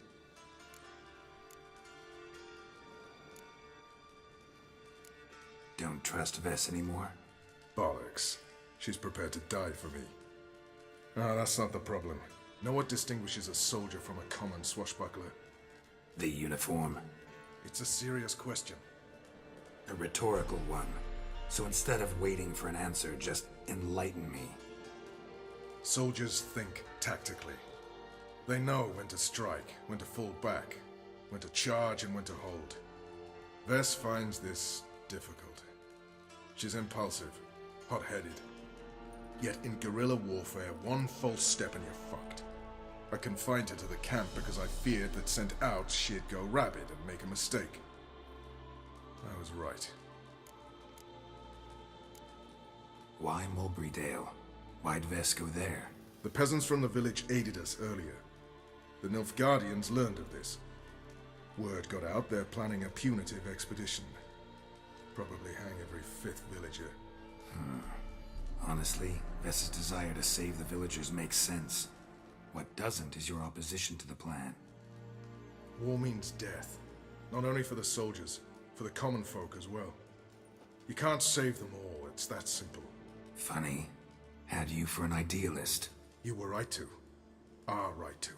Don't trust Vess anymore? Bollocks. She's prepared to die for me. Ah, that's not the problem. Know what distinguishes a soldier from a common swashbuckler? The uniform. It's a serious question. A rhetorical one. So instead of waiting for an answer, just enlighten me. Soldiers think tactically. They know when to strike, when to fall back, when to charge and when to hold. Vess finds this difficult. She's impulsive, hot-headed. Yet in guerrilla warfare, one false step and you're fucked. I confined her to the camp because I feared that sent out she'd go rabid and make a mistake. I was right. Why Mulbridale? Why'd Vess go there? The peasants from the village aided us earlier. The Nilfgaardians learned of this. Word got out they're planning a punitive expedition. Probably hang every 5th villager. Honestly, Vess's desire to save the villagers makes sense. What doesn't is your opposition to the plan. War means death. Not only for the soldiers, for the common folk as well. You can't save them all, it's that simple. Funny. Had you for an idealist. You were right to. Are right to.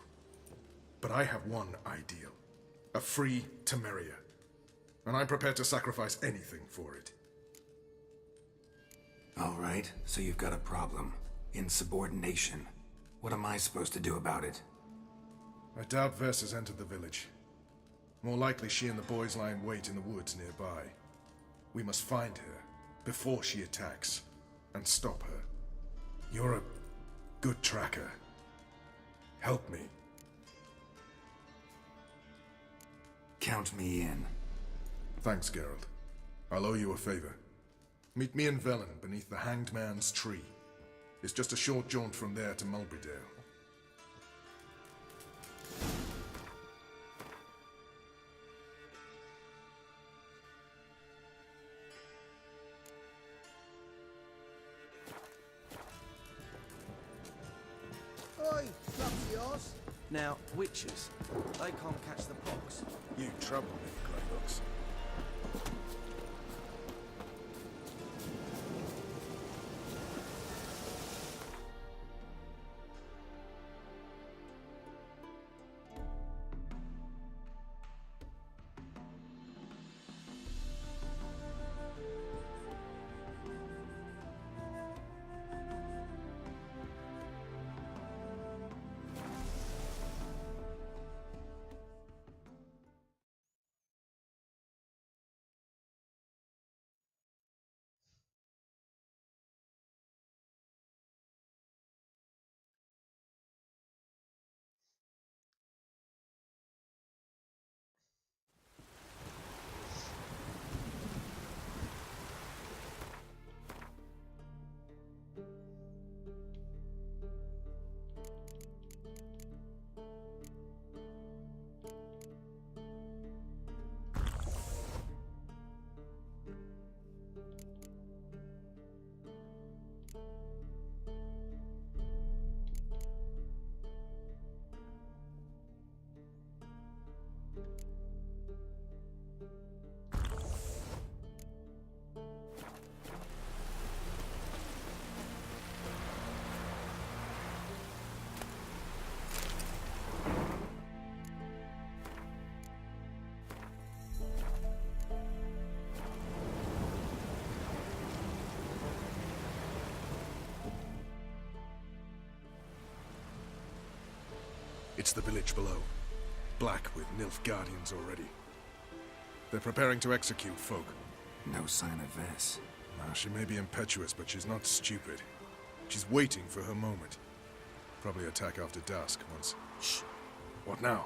But I have one ideal. A free Temeria. And I'm prepared to sacrifice anything for it. All right, so you've got a problem. Insubordination. What am I supposed to do about it? I doubt Vess has entered the village. More likely she and the boys lie in wait in the woods nearby. We must find her before she attacks and stop her. You're a good tracker. Help me. Count me in. Thanks, Geralt. I'll owe you a favor. Meet me in Velen beneath the Hanged Man's tree. It's just a short jaunt from there to Mulbridale. Oi, club's yours. Now, witches, they can't catch the pox. You trouble me, Greylocks. It's the village below. Black with Nilfgaardians already. They're preparing to execute folk. No sign of Vess. Now, she may be impetuous, but she's not stupid. She's waiting for her moment. Probably attack after dusk once. Shh. What now?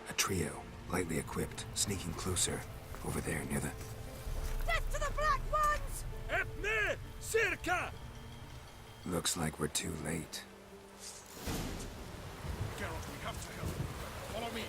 A trio, lightly equipped, sneaking closer. Over there, near the... Death to the Black Ones! Epne! Circa! Looks like we're too late. Geralt, we have to help. Follow me.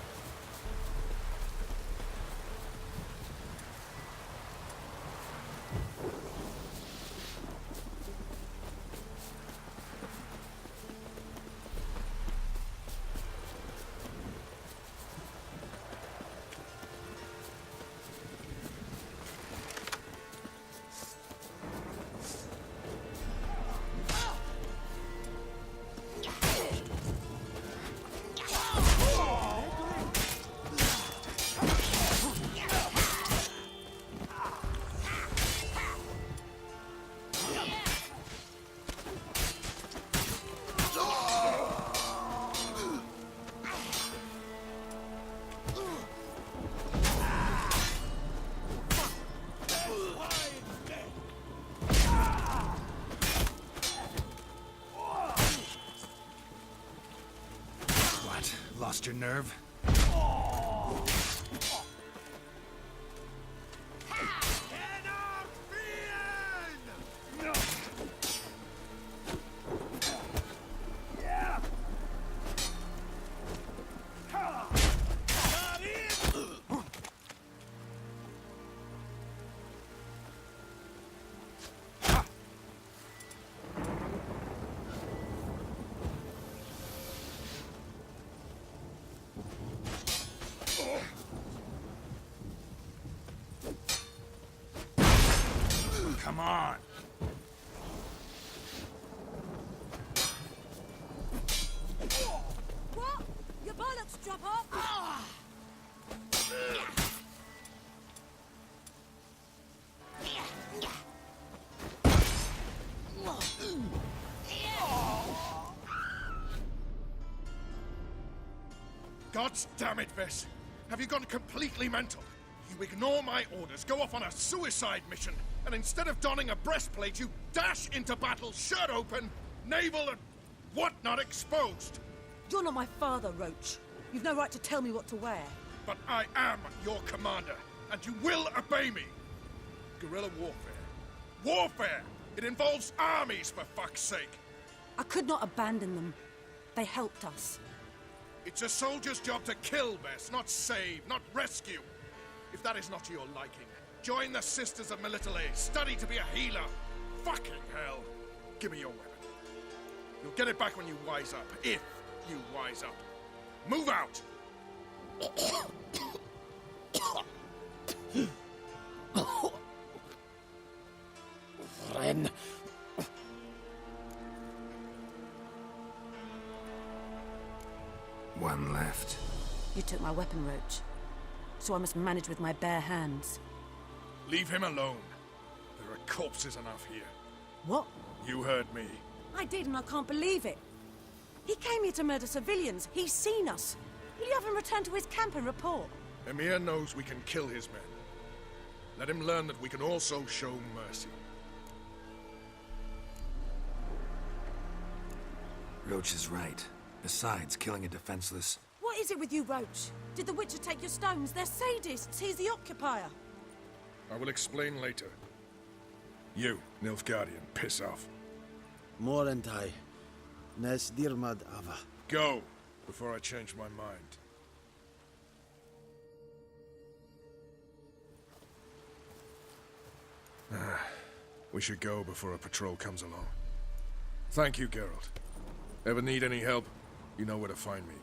Lost your nerve? Come on! What? Your bollocks drop off? God damn it, Vess! Have you gone completely mental? You ignore my orders, go off on a suicide mission, and instead of donning a breastplate, you dash into battle, shirt open, navel and whatnot exposed! You're not my father, Roach. You've no right to tell me what to wear. But I am your commander, and you will obey me! Guerrilla warfare. Warfare! It involves armies, for fuck's sake! I could not abandon them. They helped us. It's a soldier's job to kill, Vess, not save, not rescue. If that is not to your liking, join the Sisters of Melitele. Study to be a healer. Fucking hell. Give me your weapon. You'll get it back when you wise up. If you wise up. Move out! Ren. One left. You took my weapon, Roach. So I must manage with my bare hands. Leave him alone. There are corpses enough here. What? You heard me. I did, and I can't believe it. He came here to murder civilians. He's seen us. Will you have him return to his camp and report? Emir knows we can kill his men. Let him learn that we can also show mercy. Roach is right. Besides, killing a defenseless... What is it with you, Roach? Did the Witcher take your stones? They're sadists. He's the occupier. I will explain later. You, Nilfgaardian, piss off. Morentai. Nes dirmad ava. Go, before I change my mind. We should go before a patrol comes along. Thank you, Geralt. Ever need any help, you know where to find me.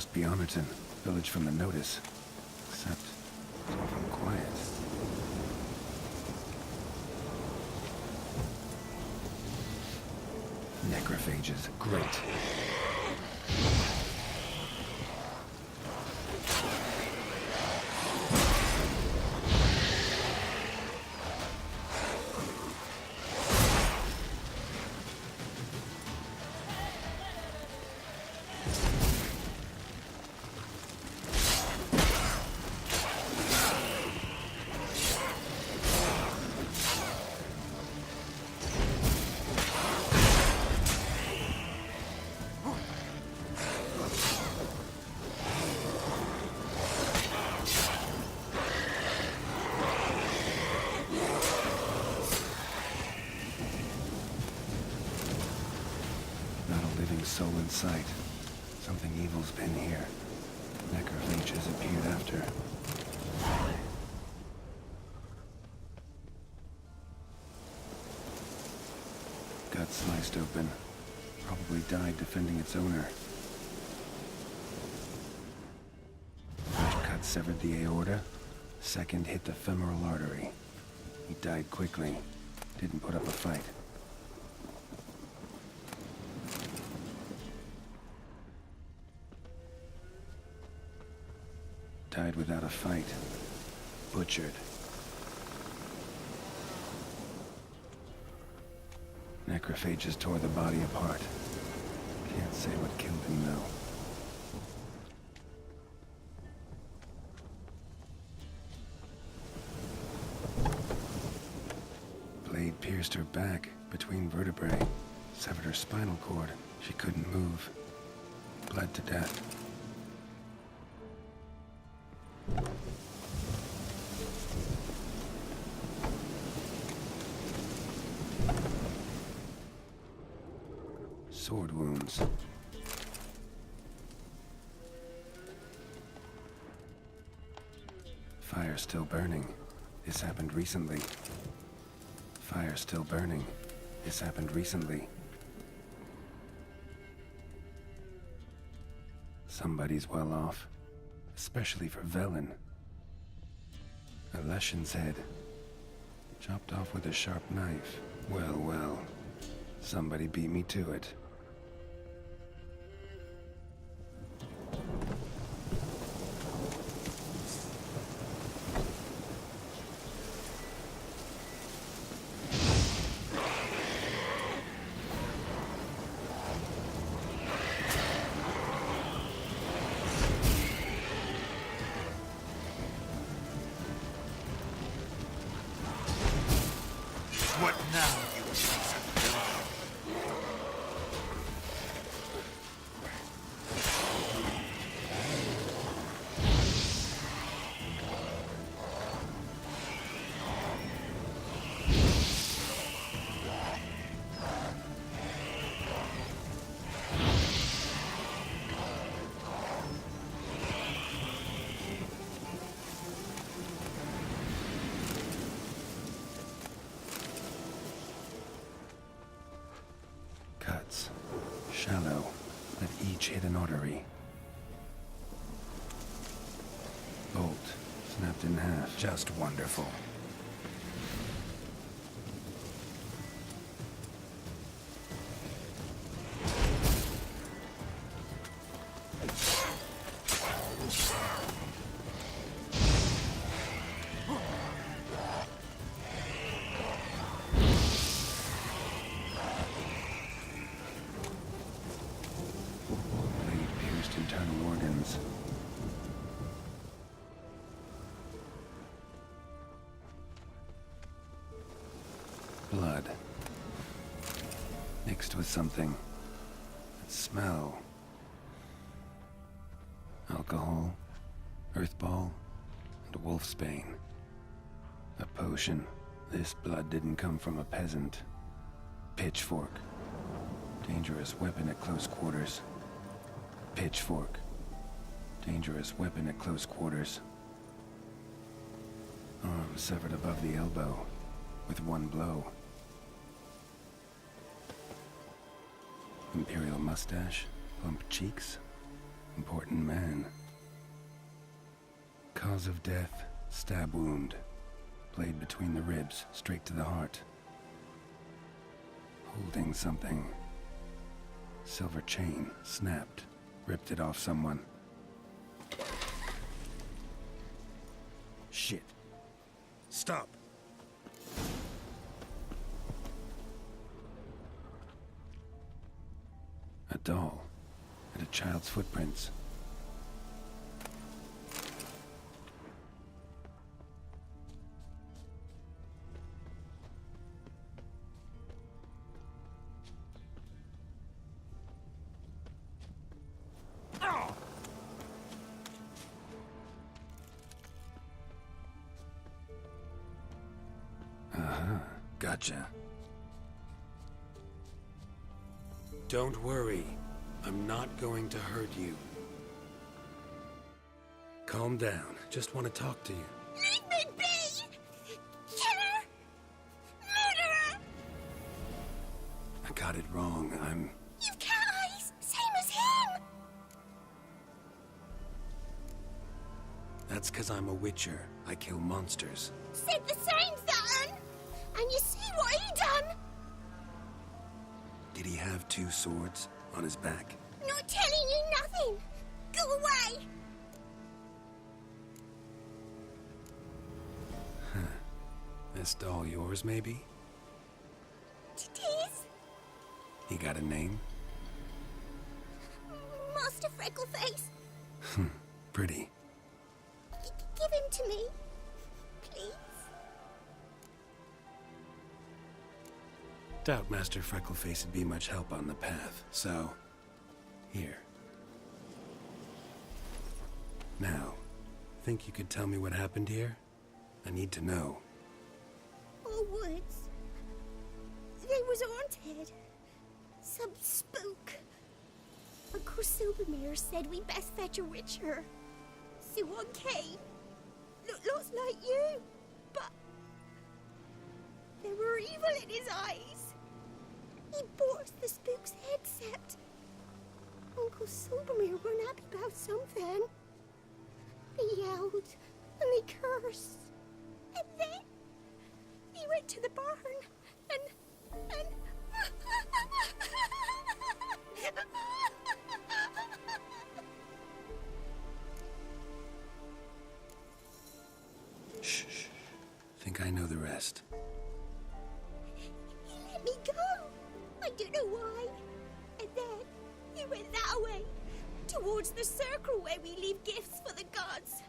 Must be Homerton, village from the notice. Except, it's awful quiet. Necrophages, great. Soul in sight. Something evil's been here. Necrophages appeared after. Gut sliced open. Probably died defending its owner. First cut severed the aorta. Second hit the femoral artery. He died quickly. Didn't put up a fight. Died without a fight. Butchered. Necrophages tore the body apart. Can't say what killed him, though. Blade pierced her back, between vertebrae. Severed her spinal cord. She couldn't move. Bled to death. Sword wounds. Fire still burning. This happened recently. Fire still burning. This happened recently. Somebody's well off. Especially for Velen. A Leshen's head. Chopped off with a sharp knife. Well, well. Somebody beat me to it. What now, you piece of filth? Cuts. Shallow, that each hit an artery. Bolt, snapped in half. Just wonderful. Internal organs. Blood. Mixed with something. Smell. Alcohol, earthball, and wolfsbane. A potion. This blood didn't come from a peasant. Pitchfork. Dangerous weapon at close quarters. Pitchfork. Dangerous weapon at close quarters. Arm severed above the elbow, with one blow. Imperial mustache, plump cheeks. Important man. Cause of death, stab wound. Blade between the ribs, straight to the heart. Holding something. Silver chain, snapped. Ripped it off someone. Shit. Stop. A doll. And a child's footprints. Gotcha. Don't worry. I'm not going to hurt you. Calm down. Just want to talk to you. Leave me be! Killer! Murderer! I got it wrong. You've cat eyes! Same as him! That's because I'm a witcher. I kill monsters. Said the same, Saturn! And you see what he done? Did he have 2 swords on his back? Not telling you nothing! Go away! Huh. This doll yours, maybe? It is? He got a name? Master Freckleface. Pretty. Give him to me. Please. Doubt Master Freckleface would be much help on the path, so... Here. Now, think you could tell me what happened here? I need to know. All woods. They was haunted. Some spook. Uncle Silvermere said we best fetch a witcher. So one came. Looked lots like you, but there were evil in his eyes. He bought us the spook's headset. Uncle Silvermere weren't happy about something. He yelled and he cursed. And then he went to the barn and Shh. Think I know the rest. he let me go. I don't know why. And then he went that way, towards the circle where we leave gifts for the gods.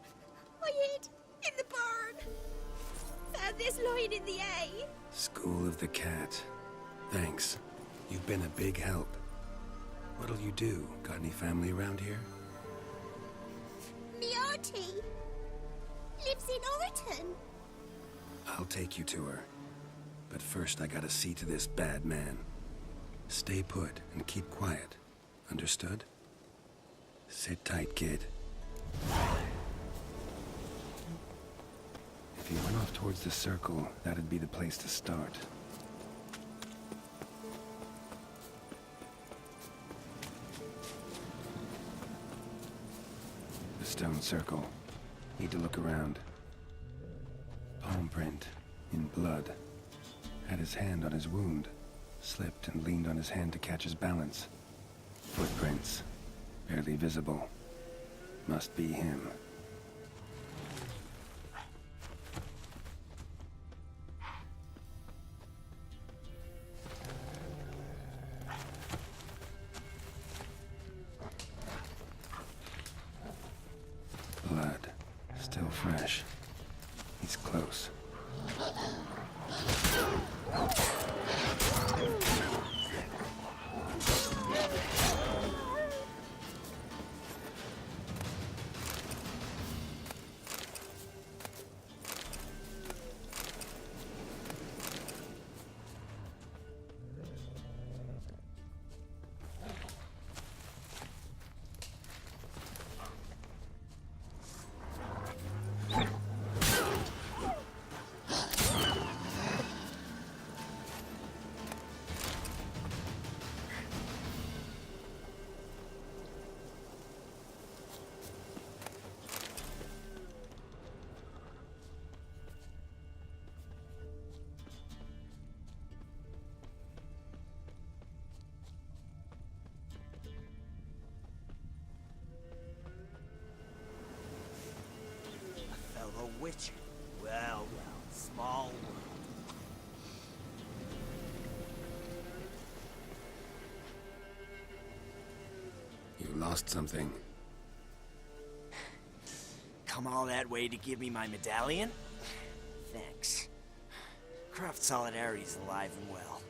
I hid in the barn. Found this line in the A. School of the Cat. Thanks. You've been a big help. What'll you do? Got any family around here? Me auntie lives in Orton. I'll take you to her. But first I gotta see to this bad man. Stay put and keep quiet. Understood? Sit tight, kid. If he went off towards the circle, that'd be the place to start. The stone circle. Need to look around. Palm print. In blood. Had his hand on his wound. Slipped and leaned on his hand to catch his balance. Footprints. Barely visible. Must be him. Blood. Still fresh. He's close. A witcher? Well, small world. You lost something. Come all that way to give me my medallion? Thanks. Craft Solidarity's alive and well.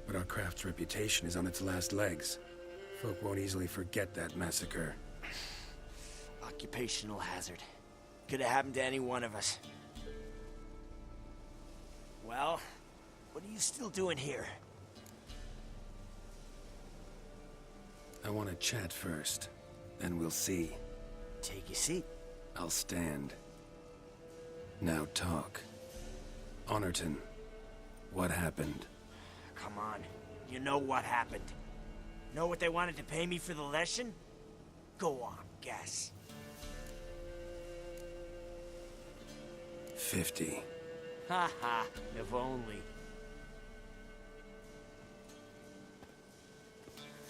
But our craft's reputation is on its last legs. Folk won't easily forget that massacre. Occupational hazard. Could have happened to any one of us. Well, what are you still doing here? I want to chat first. Then we'll see. Take your seat. I'll stand. Now talk. Honorton, what happened? Come on. You know what happened. Know what they wanted to pay me for the lesson? Go on, guess. 50. Ha ha, if only.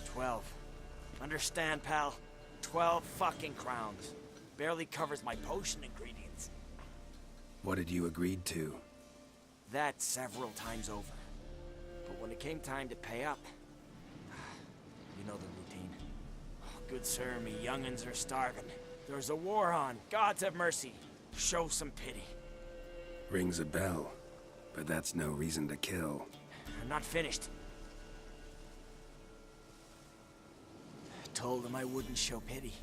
12. Understand, pal? 12 fucking crowns. Barely covers my potion ingredients. What had you agreed to? That several times over. But when it came time to pay up, you know the routine. Oh, good sir, me young'uns are starving. There's a war on. Gods have mercy. Show some pity. Rings a bell, but that's no reason to kill. I'm not finished. I told them I wouldn't show pity.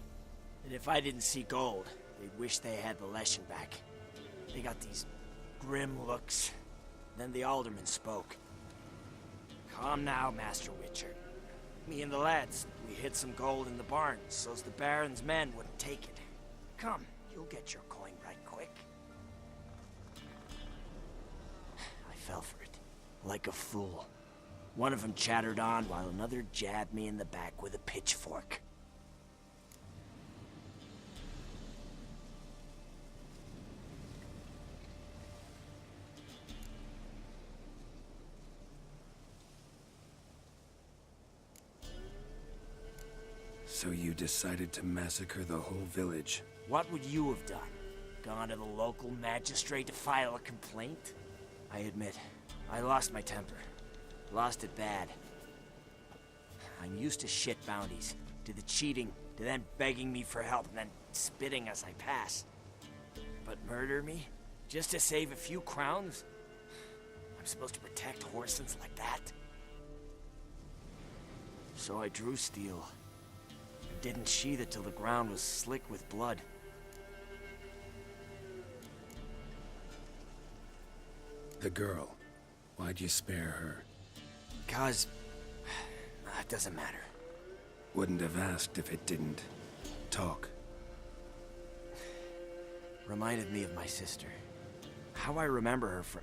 And if I didn't see gold, they'd wish they had the lesson back. They got these grim looks. Then the alderman spoke. Come now, Master Witcher. Me and the lads, we hid some gold in the barn, so's the Baron's men wouldn't take it. Come, you'll get your coin right quick. I fell for it, like a fool. One of them chattered on while another jabbed me in the back with a pitchfork. So you decided to massacre the whole village? What would you have done? Gone to the local magistrate to file a complaint? I admit, I lost my temper. Lost it bad. I'm used to shit bounties, to the cheating, to them begging me for help and then spitting as I pass. But murder me? Just to save a few crowns? I'm supposed to protect Horsens like that? So I drew steel. Didn't sheathe it till the ground was slick with blood. The girl. Why'd you spare her? Because... it doesn't matter. Wouldn't have asked if it didn't. Talk. Reminded me of my sister. How I remember her from...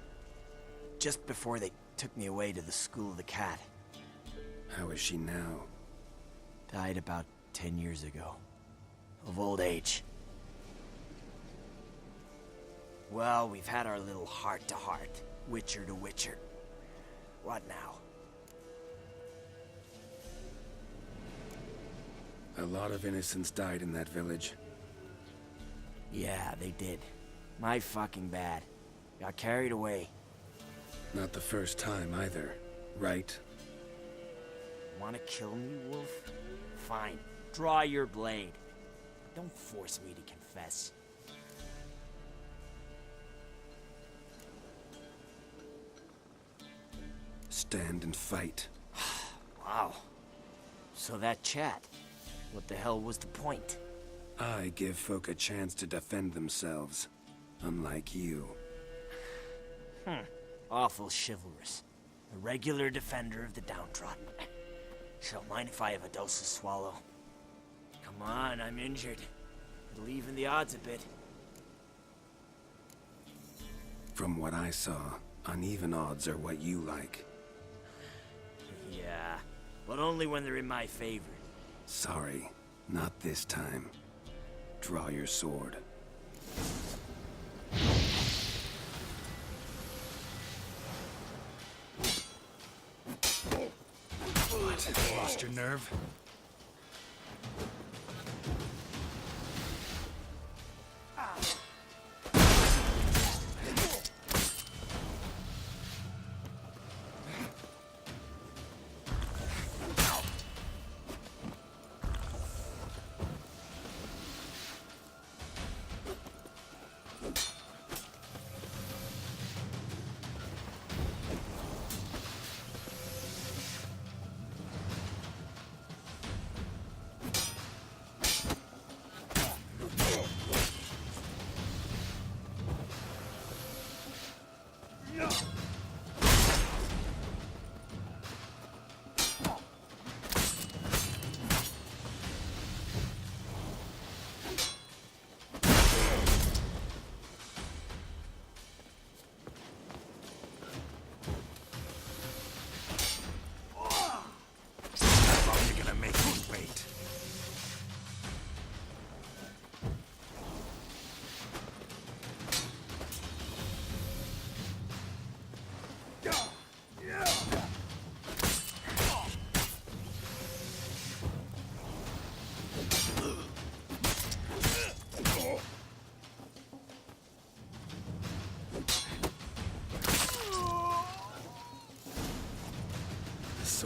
just before they took me away to the School of the Cat. How is she now? Died about 10 years ago. Of old age. Well, we've had our little heart-to-heart. Witcher to Witcher. What now? A lot of innocents died in that village. Yeah, they did. My fucking bad. Got carried away. Not the first time either, right? Wanna kill me, Wolf? Fine. Draw your blade. Don't force me to confess. Stand and fight. Wow. So that chat, what the hell was the point? I give folk a chance to defend themselves, unlike you. Awful chivalrous. A regular defender of the downtrodden. So mind if I have a dose to swallow? Come on, I'm injured. It'll even the odds a bit. From what I saw, uneven odds are what you like. Yeah, but only when they're in my favor. Sorry, not this time. Draw your sword. What? Lost your nerve?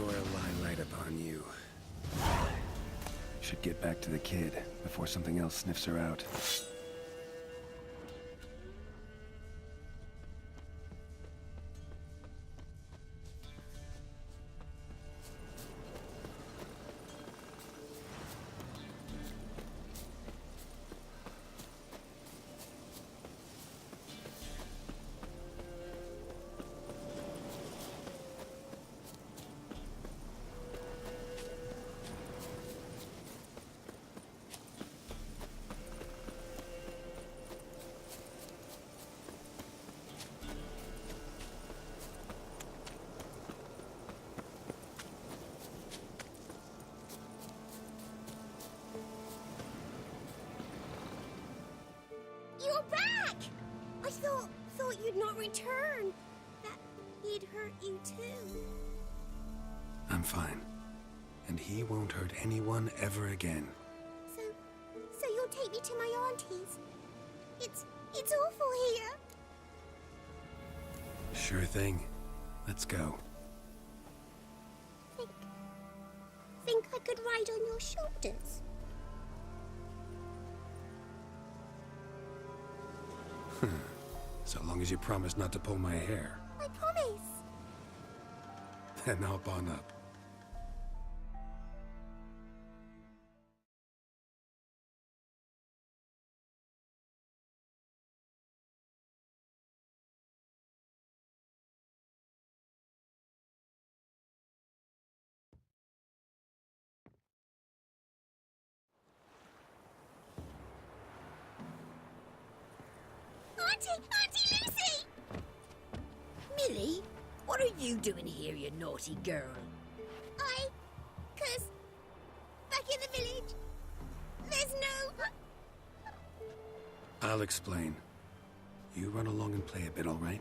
soil lie light upon you. Should get back to the kid before something else sniffs her out. You're back! I thought you'd not return. That he'd hurt you too. I'm fine. And he won't hurt anyone ever again. So you'll take me to my auntie's. It's awful here. Sure thing. Let's go. Think I could ride on your shoulders? So long as you promise not to pull my hair. I promise. Then hop on up. Auntie Lucy! Millie, what are you doing here, you naughty girl? Cause back in the village, there's no... I'll explain. You run along and play a bit, all right?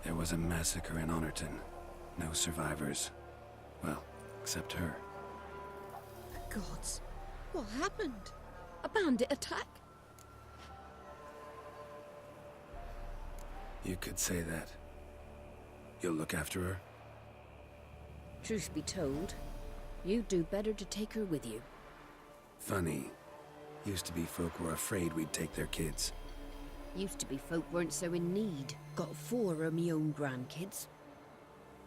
There was a massacre in Honorton. No survivors. Well, except her. The gods, what happened? A bandit attack? You could say that. You'll look after her? Truth be told, you'd do better to take her with you. Funny. Used to be folk were afraid we'd take their kids. Used to be folk weren't so in need. Got 4 of me own grandkids.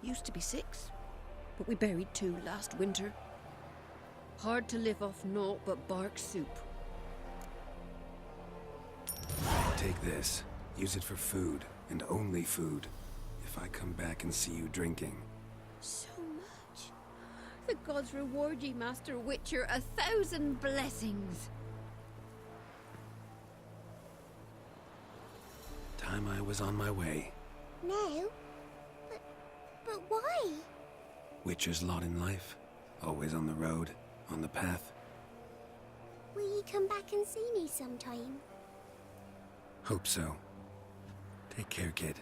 Used to be 6, but we buried 2 last winter. Hard to live off naught but bark soup. Take this. Use it for food, and only food. If I come back and see you drinking. So much. The gods reward ye, Master Witcher, 1,000 blessings. Time I was on my way. No. But why? Witcher's lot in life. Always on the road, on the path. Will you come back and see me sometime? Hope so. Take care, kid.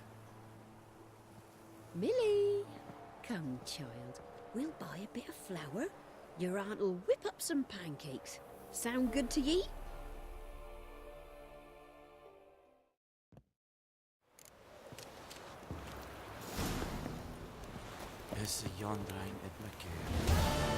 Millie! Come, child. We'll buy a bit of flour. Your aunt'll whip up some pancakes. Sound good to ye? Is a yondrain at McCare.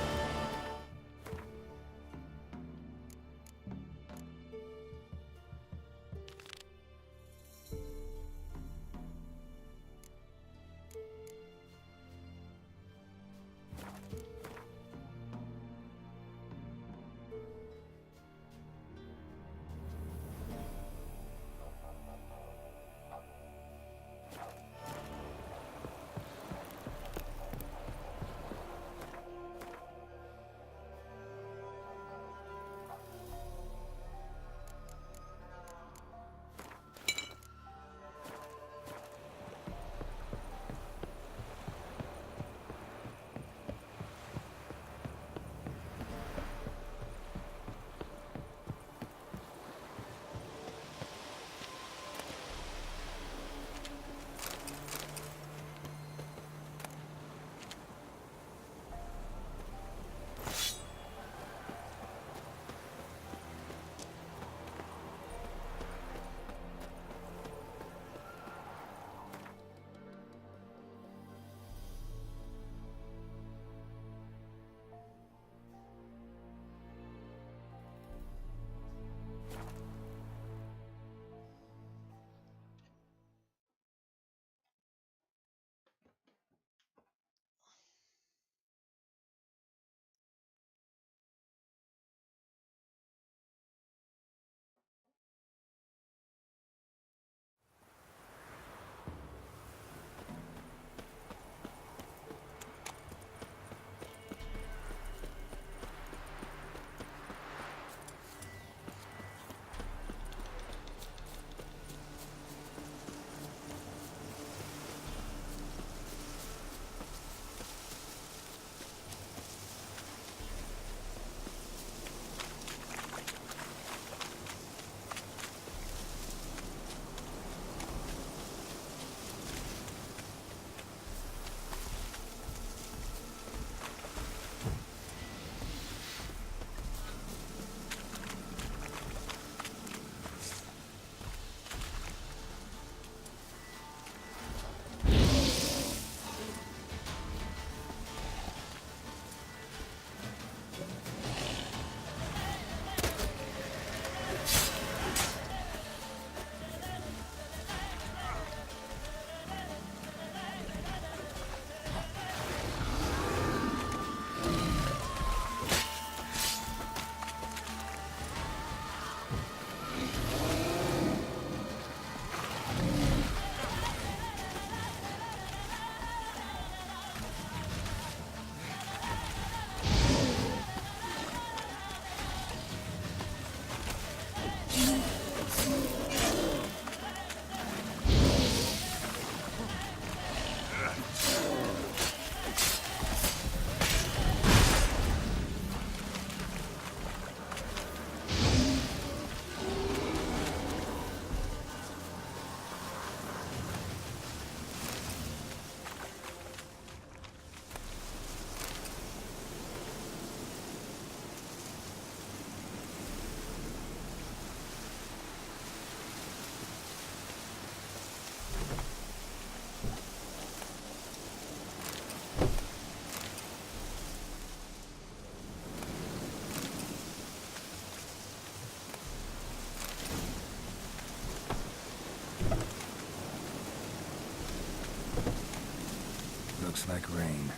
Looks like rain.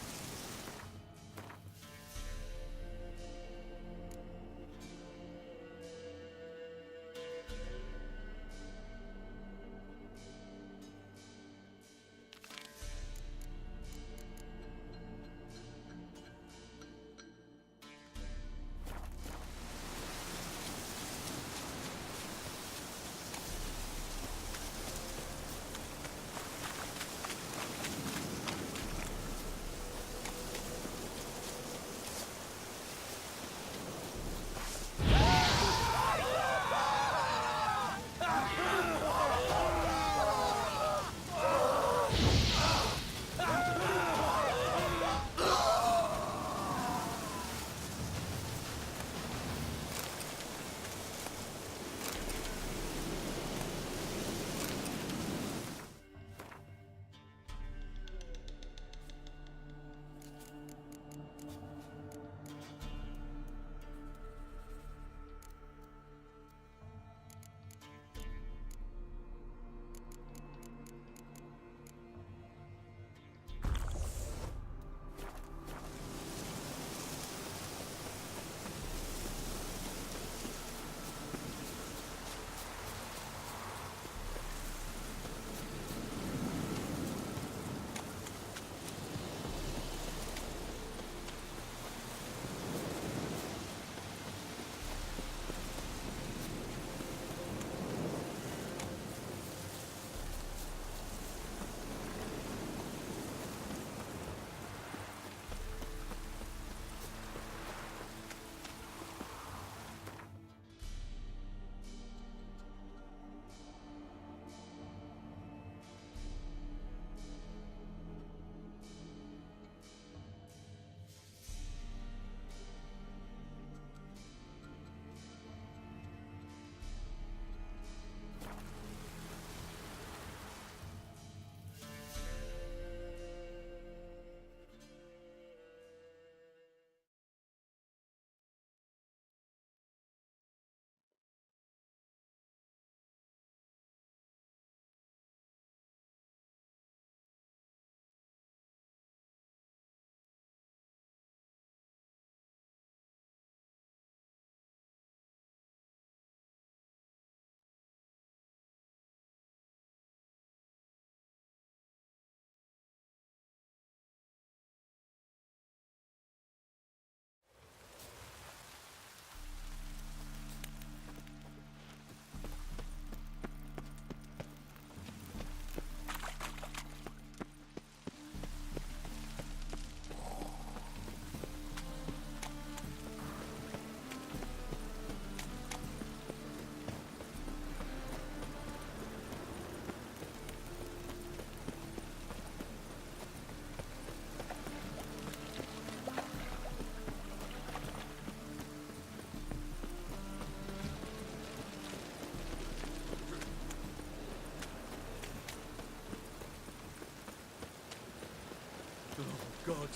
God.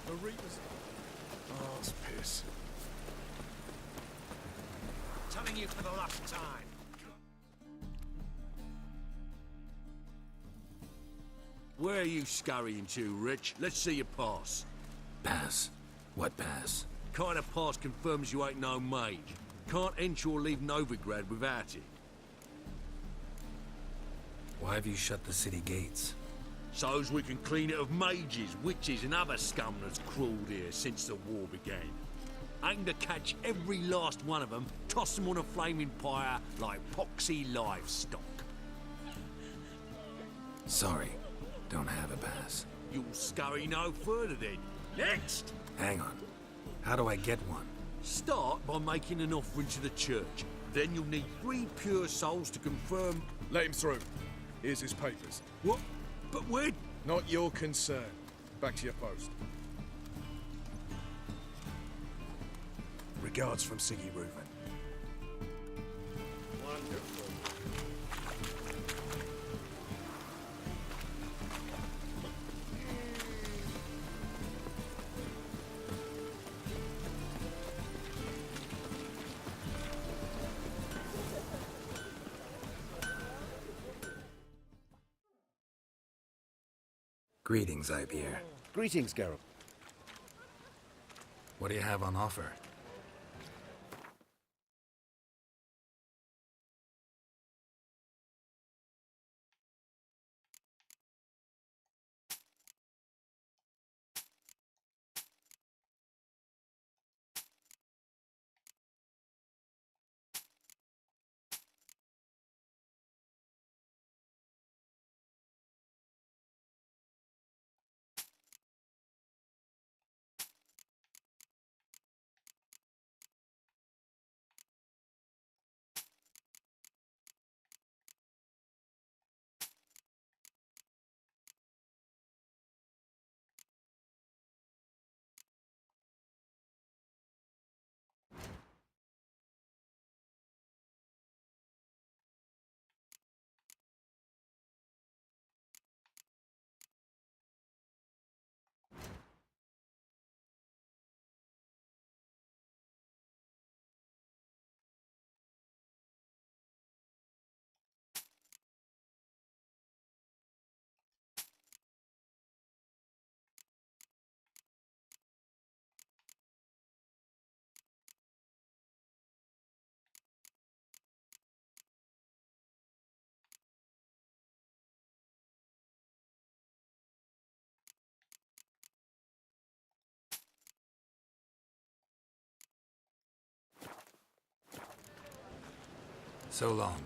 The Reapers. Oh, it's piss. Telling you for the last time. Where are you scurrying to, Rich? Let's see your pass. Pass? What pass? Kind of pass confirms you ain't no mage. Can't enter or leave Novigrad without it. Why have you shut the city gates? So's we can clean it of mages, witches and other scum that's crawled here since the war began. Aim to catch every last one of them, toss them on a flaming pyre like poxy livestock. Sorry, don't have a pass. You'll scurry no further then. Next! Hang on. How do I get one? Start by making an offering to the church. Then you'll need 3 pure souls to confirm... Let him through. Here's his papers. What? But we're... Not your concern. Back to your post. Regards from Siggy Reuven. Wonderful. Greetings, Ibeer. Greetings, Geralt. What do you have on offer? So long.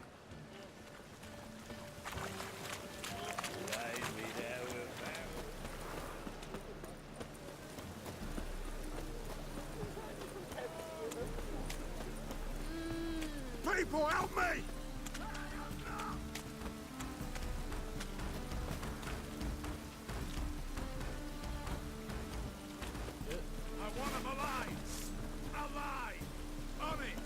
People, help me! I want him alive! Alive! On it!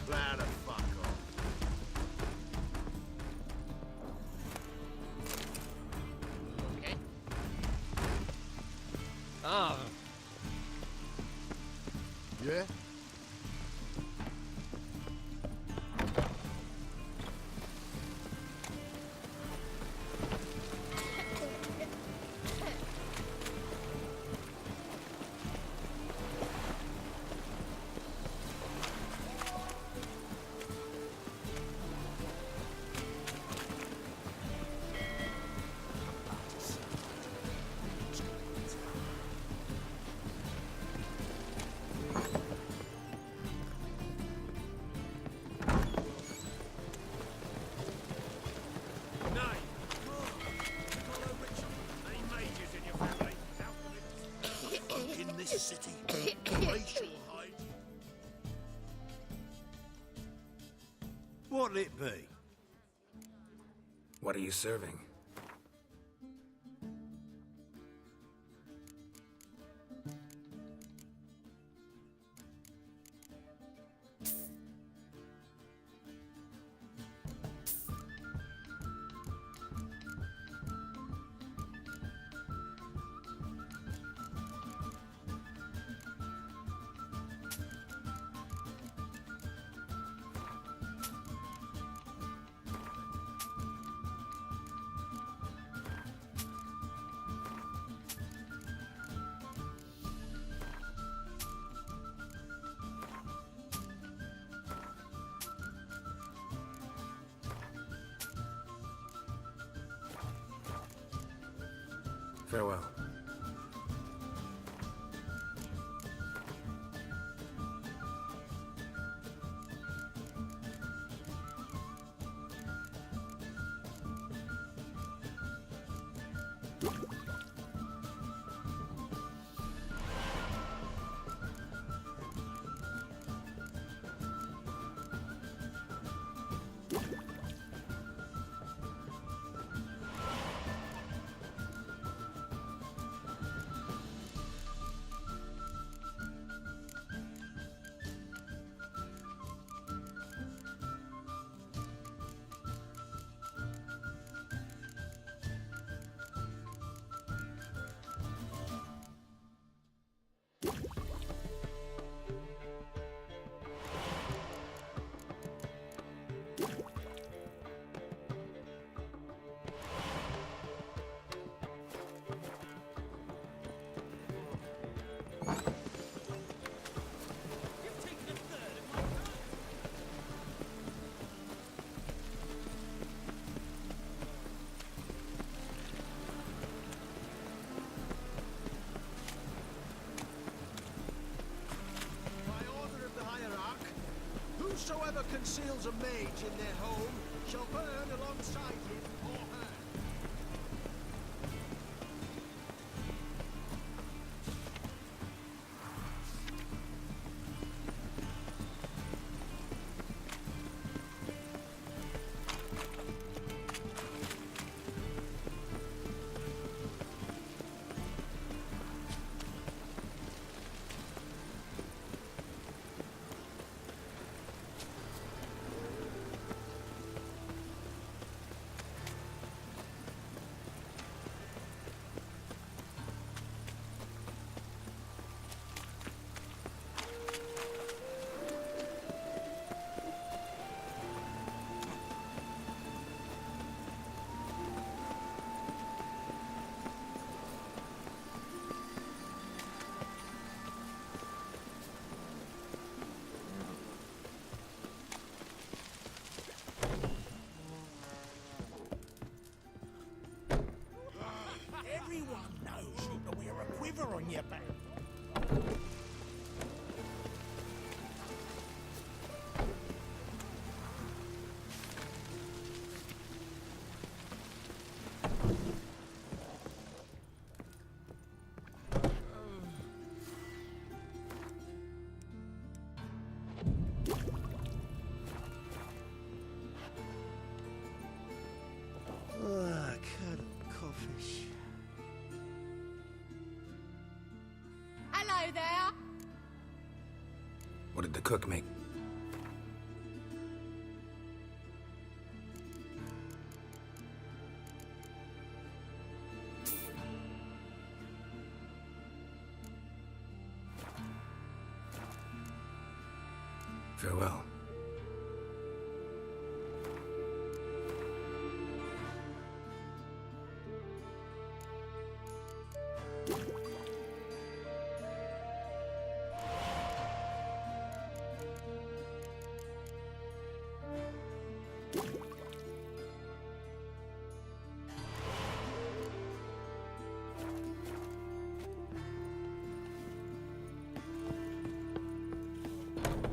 Glad to fuck off. Okay. Ah. Yeah? In this city, racial hygiene. What'll it be? What are you serving? Farewell. Whosoever conceals a mage in their home shall burn alongside him or her. Everyone knows you to wear a quiver on your back. Codfish. Hello there. What did the cook make? Farewell.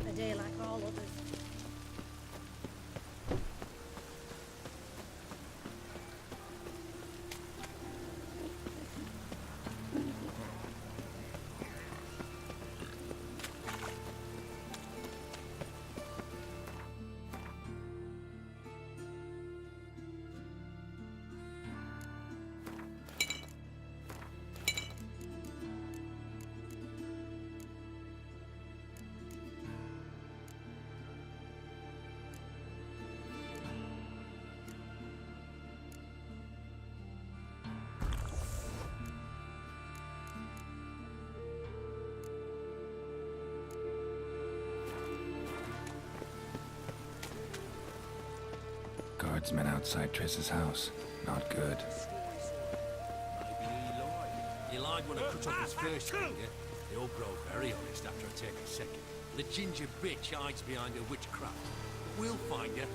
A day like all others. Guardsmen outside Triss's house. Not good. Maybe he lied. He lied when I cut off his first finger. They all grow very honest after I take a second. The ginger bitch hides behind her witchcraft. We'll find her.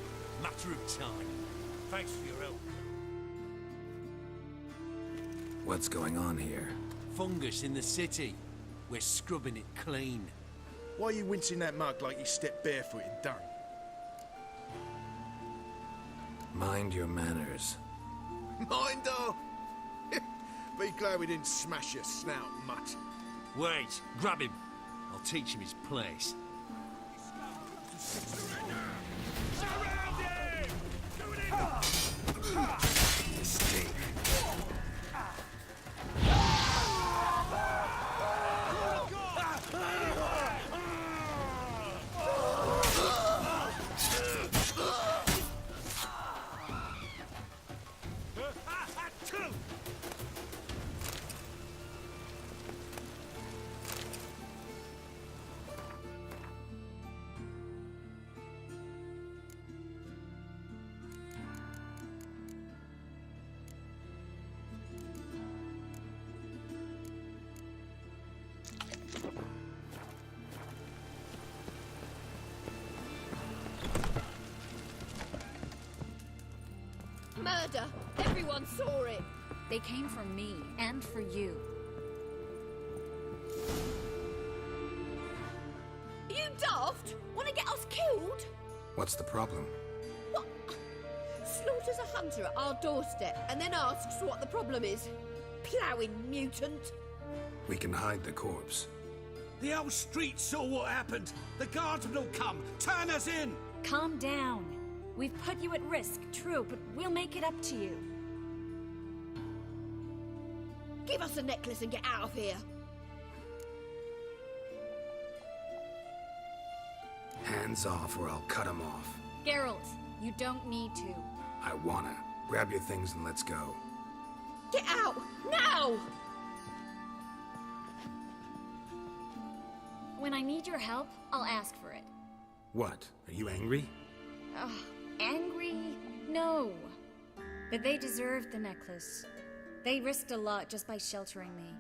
Matter of time. Thanks for your help. What's going on here? Fungus in the city. We're scrubbing it clean. Why are you wincing that mug like you stepped barefoot in dung? Mind your manners. Mind, though? Be glad we didn't smash your snout, mutt. Wait, grab him. I'll teach him his place. Mistake. Murder! Everyone saw it! They came for me, and for you. Are you daft? Want to get us killed? What's the problem? What? Slaughters a hunter at our doorstep and then asks what the problem is. Ploughing mutant. We can hide the corpse. The whole street saw what happened. The guardsmen will come. Turn us in! Calm down. We've put you at risk, true, but we'll make it up to you. Give us the necklace and get out of here. Hands off or I'll cut 'em off. Geralt, you don't need to. I wanna. Grab your things and let's go. Get out! Now! When I need your help, I'll ask for it. What? Are you angry? Ugh, angry? No. But they deserved the necklace. They risked a lot just by sheltering me.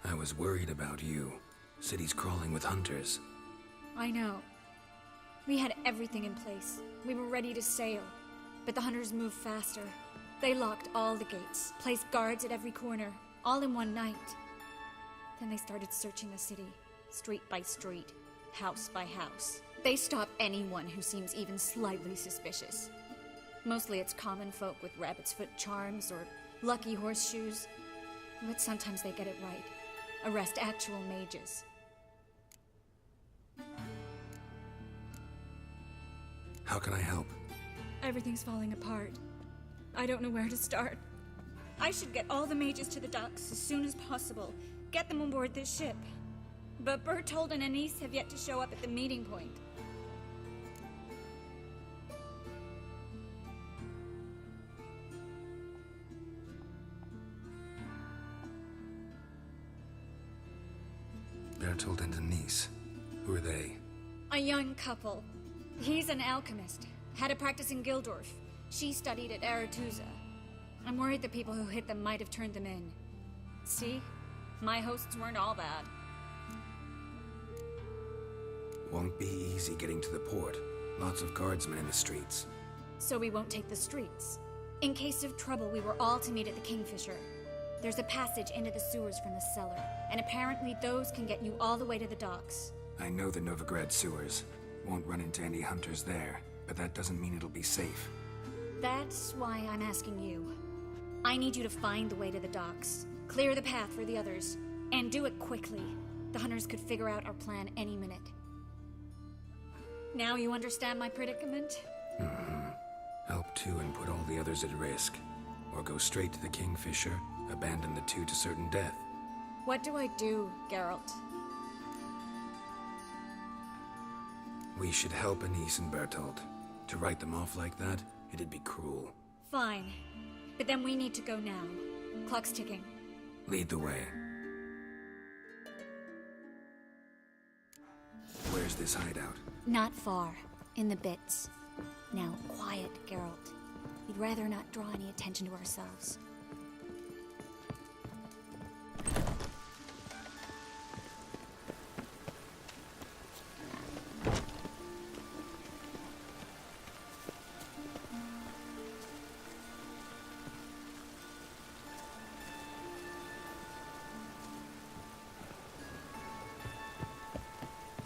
I was worried about you. City's crawling with hunters. I know. We had everything in place. We were ready to sail. But the hunters moved faster. They locked all the gates, placed guards at every corner, all in one night. Then they started searching the city, street by street, house by house. They stop anyone who seems even slightly suspicious. Mostly it's common folk with rabbit's foot charms or lucky horseshoes. But sometimes they get it right. Arrest actual mages. How can I help? Everything's falling apart. I don't know where to start. I should get all the mages to the docks as soon as possible. Get them on board this ship. But Bertold and Anise have yet to show up at the meeting point. Bertold and Denise. Who are they? A young couple. He's an alchemist. Had a practice in Gildorf. She studied at Aretuza. I'm worried the people who hit them might have turned them in. See? My hosts weren't all bad. Won't be easy getting to the port. Lots of guardsmen in the streets. So we won't take the streets. In case of trouble, we were all to meet at the Kingfisher. There's a passage into the sewers from the cellar, and apparently those can get you all the way to the docks. I know the Novigrad sewers. Won't run into any hunters there, but that doesn't mean it'll be safe. That's why I'm asking you. I need you to find the way to the docks, clear the path for the others, and do it quickly. The hunters could figure out our plan any minute. Now you understand my predicament? Mm-hmm. Help two and put all the others at risk. Or go straight to the Kingfisher, abandon the two to certain death. What do I do, Geralt? We should help Anise and Bertold. To write them off like that, it'd be cruel. Fine. But then we need to go now. Clock's ticking. Lead the way. Where's this hideout? Not far. In the bits. Now, quiet, Geralt. We'd rather not draw any attention to ourselves.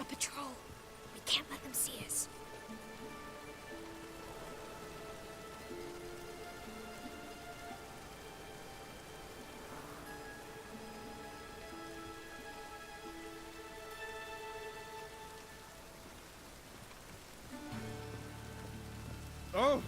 A patrol. We can't let them see us. Oh!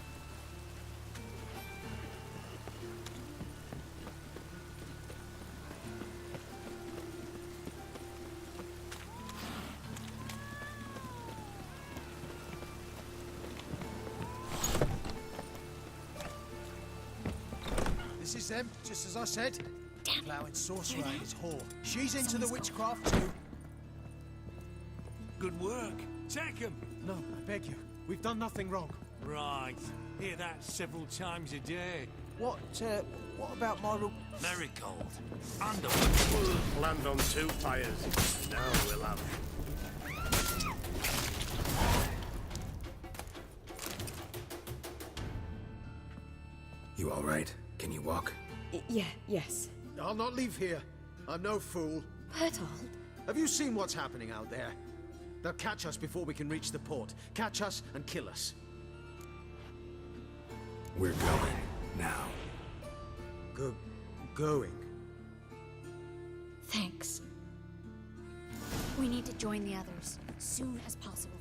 This is them, just as I said. Ploughing sorcerer and his whore. She's into the witchcraft too. Good work. Take him. No, I beg you. We've done nothing wrong. Right. Hear that several times a day. What about my Marigold. Underwood. Land on two fires. Now we'll have. You all right? Can you walk? Yes. I'll not leave here. I'm no fool. Bertold? Have you seen what's happening out there? They'll catch us before we can reach the port. Catch us and kill us. We're going. Now. Going? Thanks. We need to join the others, soon as possible.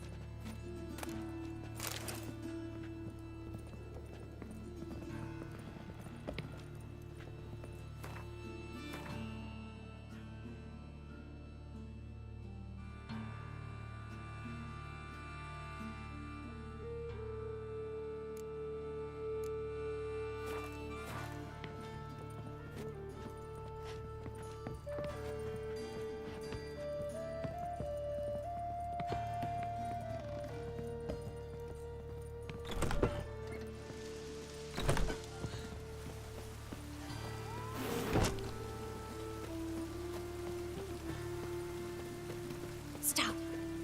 Stop.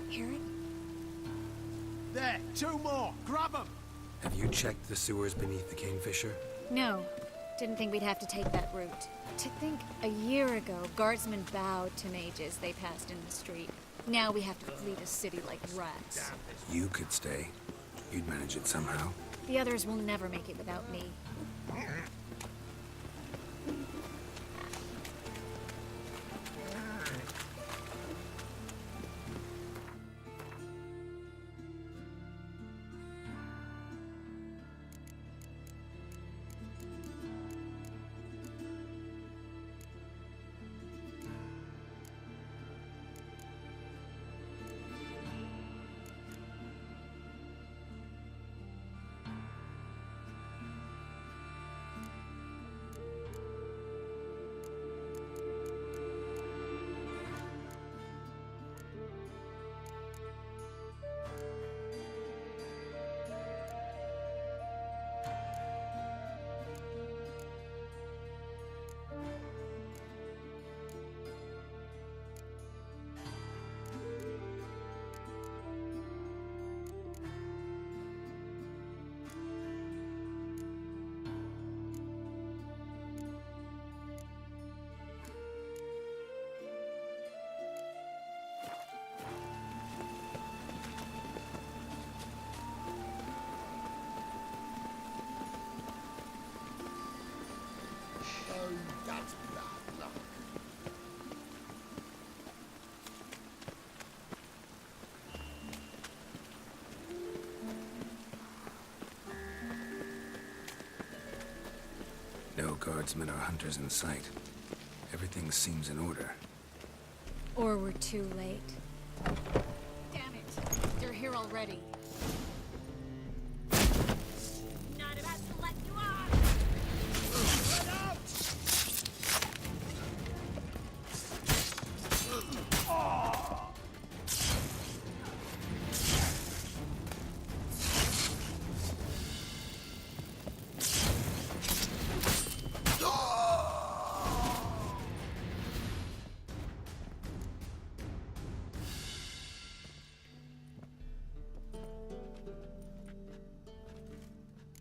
Hear it? There, 2 more. Grab them. Have you checked the sewers beneath the Kingfisher? No. Didn't think we'd have to take that route. To think a year ago, guardsmen bowed to mages they passed in the street. Now we have to flee the city like rats. You could stay. You'd manage it somehow. The others will never make it without me. That's bad luck. No guardsmen or hunters in sight. Everything seems in order. Or we're too late. Damn it! They're here already. Not about to let you off! Let out!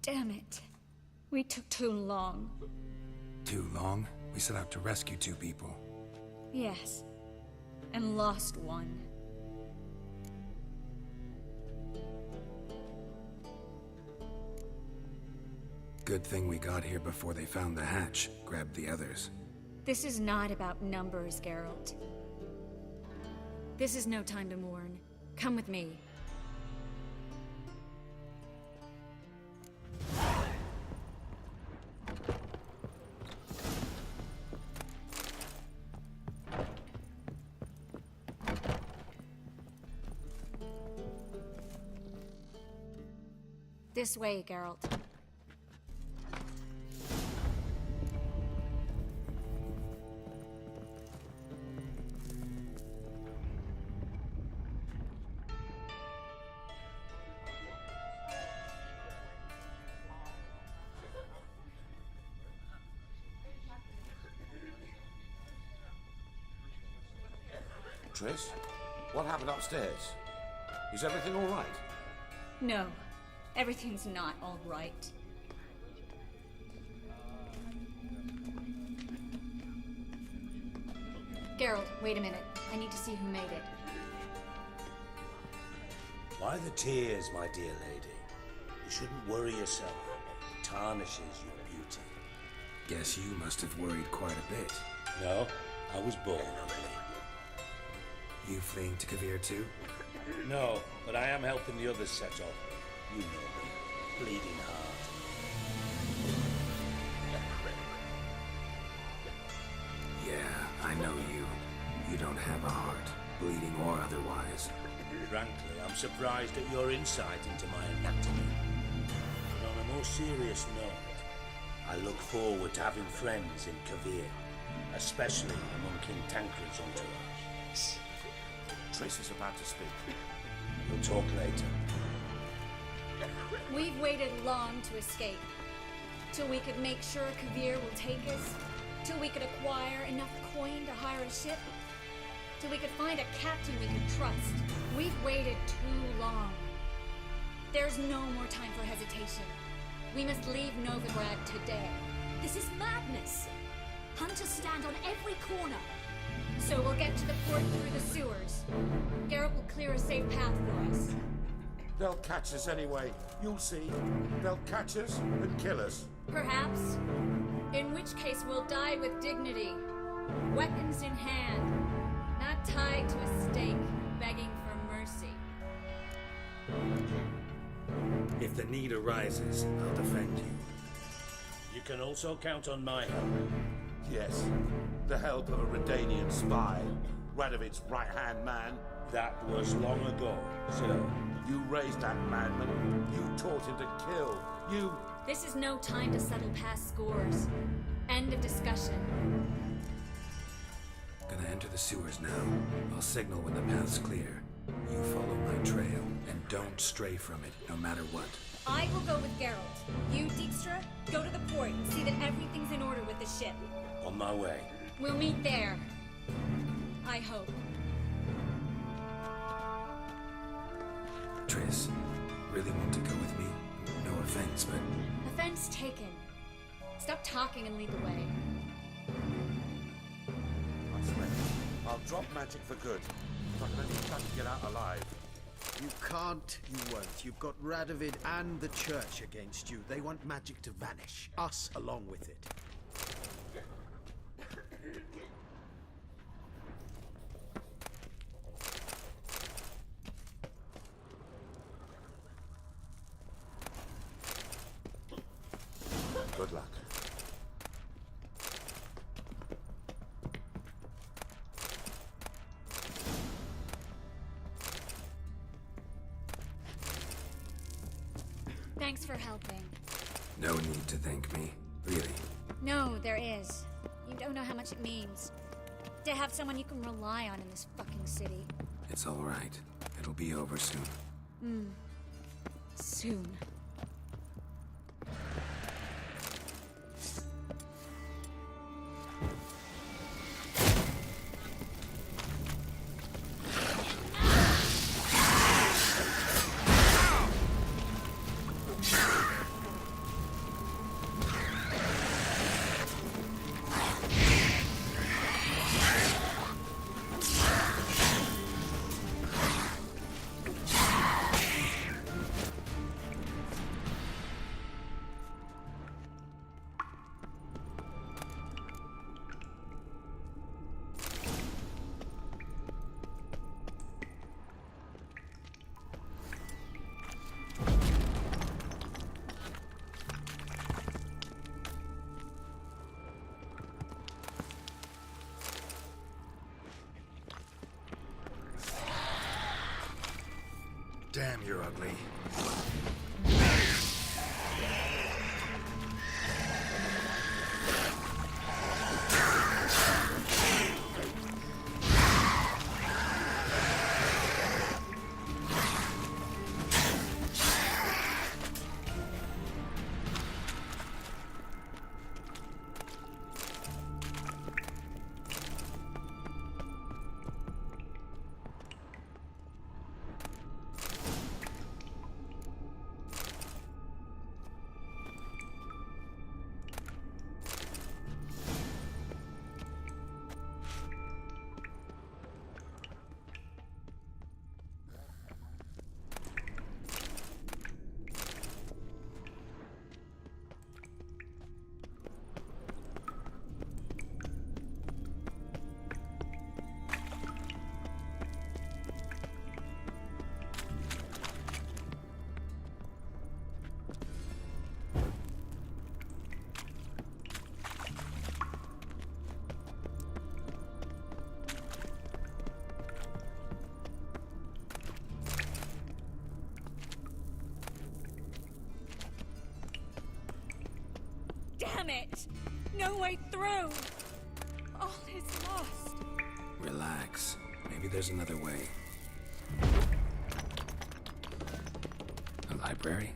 Damn it. We took too long. Too long? We set out to rescue 2 people. Yes. And lost one. Good thing we got here before they found the hatch, grabbed the others. This is not about numbers, Geralt. This is no time to mourn. Come with me. This way, Geralt. Triss, what happened upstairs? Is everything all right? No. Everything's not all right. Geralt, wait a minute. I need to see who made it. Why the tears, my dear lady? You shouldn't worry yourself. It tarnishes your beauty. Guess you must have worried quite a bit. No, I was born early. You fleeing to Kavir too? No, but I am helping the others set off. You know me. Bleeding heart. Yeah, I know you. You don't have a heart, bleeding or otherwise. Frankly, I'm surprised at your insight into my anatomy. But on a more serious note, I look forward to having friends in Kavir, especially among King Tancred's entourage. Triss is about to speak. We'll talk later. We've waited long to escape. Till we could make sure Kavir will take us. Till we could acquire enough coin to hire a ship. Till we could find a captain we could trust. We've waited too long. There's no more time for hesitation. We must leave Novigrad today. This is madness. Hunters stand on every corner. So we'll get to the port through the sewers. Geralt will clear a safe path for us. They'll catch us anyway. You'll see. They'll catch us and kill us. Perhaps. In which case we'll die with dignity. Weapons in hand. Not tied to a stake, begging for mercy. If the need arises, I'll defend you. You can also count on my help. Yes, the help of a Redanian spy, Radovid's right-hand man. That was long ago, sir. You raised that madman. You taught him to kill. You... This is no time to settle past scores. End of discussion. Gonna enter the sewers now. I'll signal when the path's clear. You follow my trail, and don't stray from it, no matter what. I will go with Geralt. You, Dijkstra, go to the port and see that everything's in order with the ship. On my way. We'll meet there. I hope. Triss, really want to go with me? No offense, but... Offense taken. Stop talking and lead the way. I swear, I'll drop magic for good. If I can only try to get out alive. You can't, you won't. You've got Radovid and the Church against you. They want magic to vanish. Us along with it. Good luck. Thanks for helping. No need to thank me, really. No, there is. You don't know how much it means. To have someone you can rely on in this fucking city. It's all right. It'll be over soon. Soon. Damn, you're ugly. Damn it! No way through! All is lost. Relax. Maybe there's another way. A library?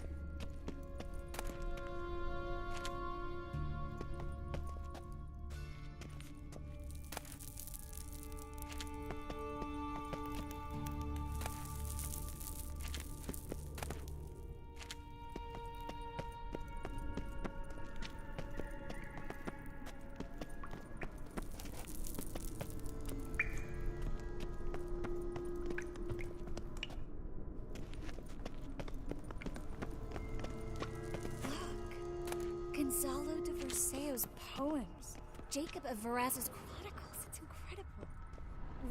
Gonzalo de Verseo's poems. Jacob of Varaz's chronicles. It's incredible.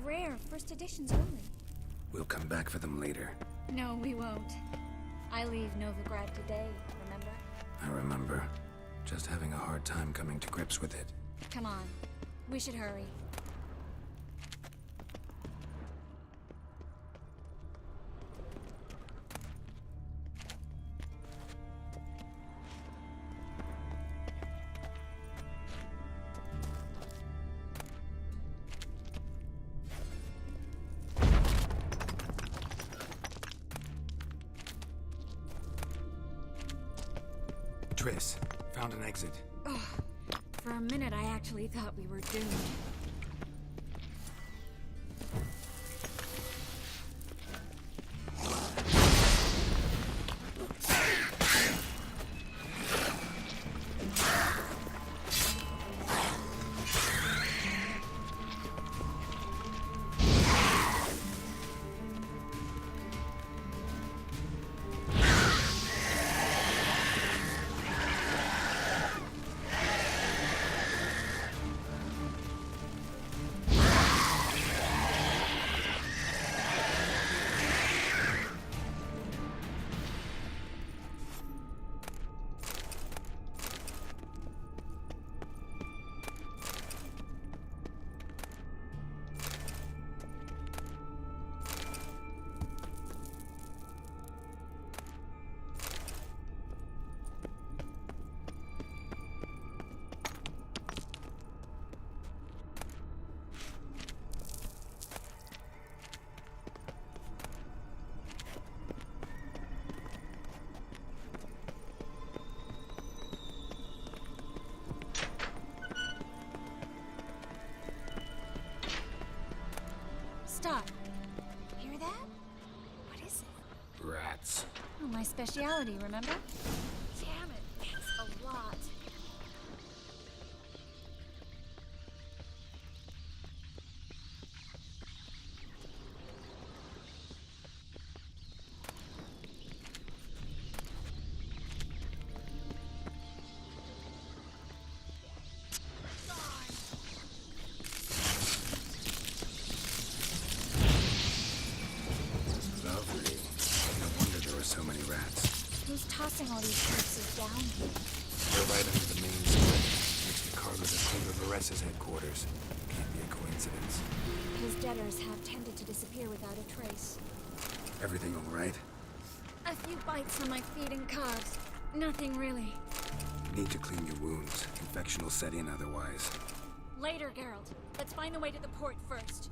Rare, first editions only. We'll come back for them later. No, we won't. I leave Novigrad today, remember? I remember. Just having a hard time coming to grips with it. Come on. We should hurry. Triss, found an exit. Oh, for a minute I actually thought we were doomed. Stop. Hear that? What is it? Rats. Oh, my speciality, remember? Damn it, that's a lot. Lovely. No wonder there were so many rats. Who's tossing all these corpses down here? They're right under the main split. Next to Carlos at King of Vares's headquarters. Can't be a coincidence. His debtors have tended to disappear without a trace. Everything all right? A few bites on my feet and calves. Nothing really. Need to clean your wounds. Infection will set in otherwise. Later, Geralt. Let's find the way to the port first.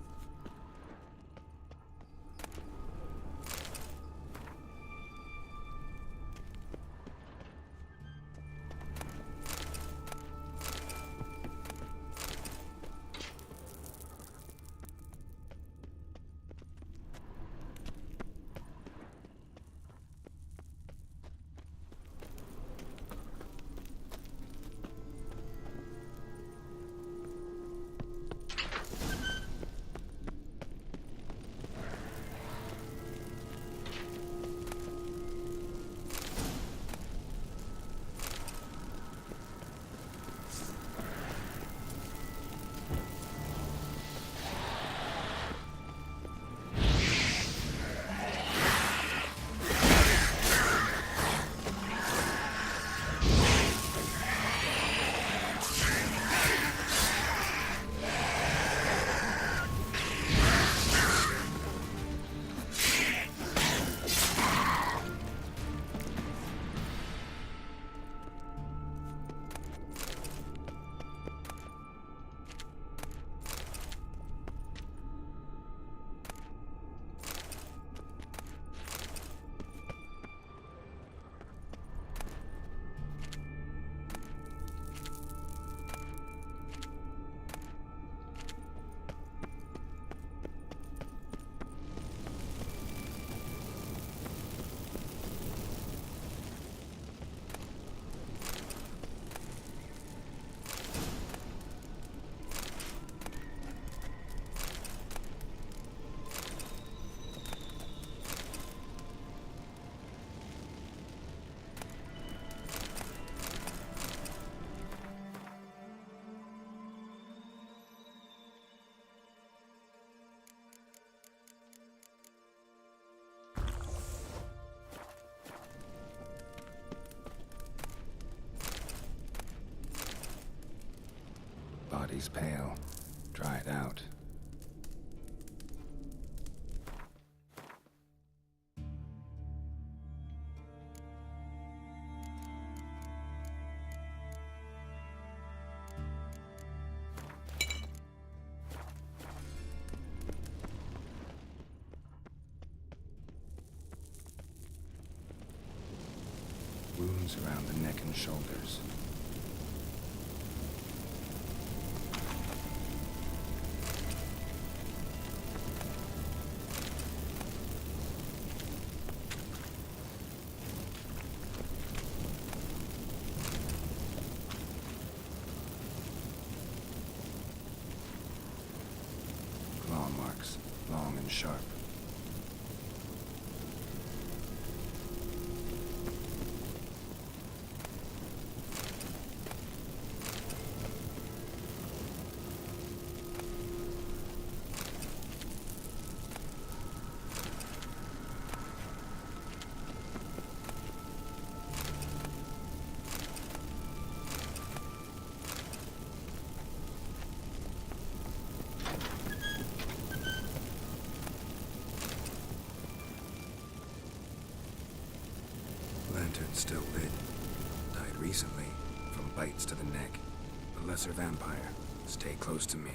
body's pale, dried out. Wounds around the neck and shoulders. Claw marks, long and sharp. Lantern still lit. Died recently, from bites to the neck. A lesser vampire. Stay close to me.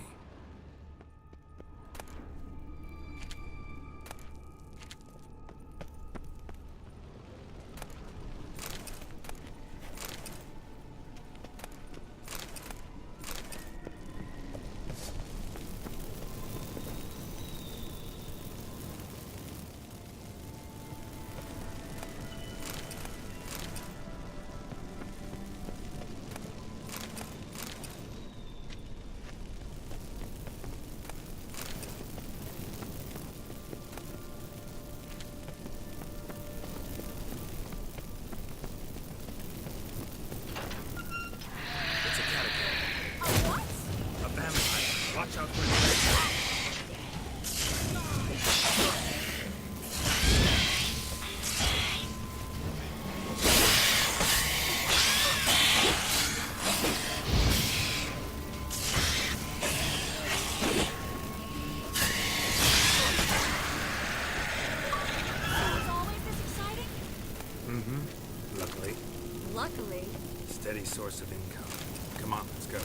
Watch out for his Luckily. Luckily. Steady source of income. Come on, let's go.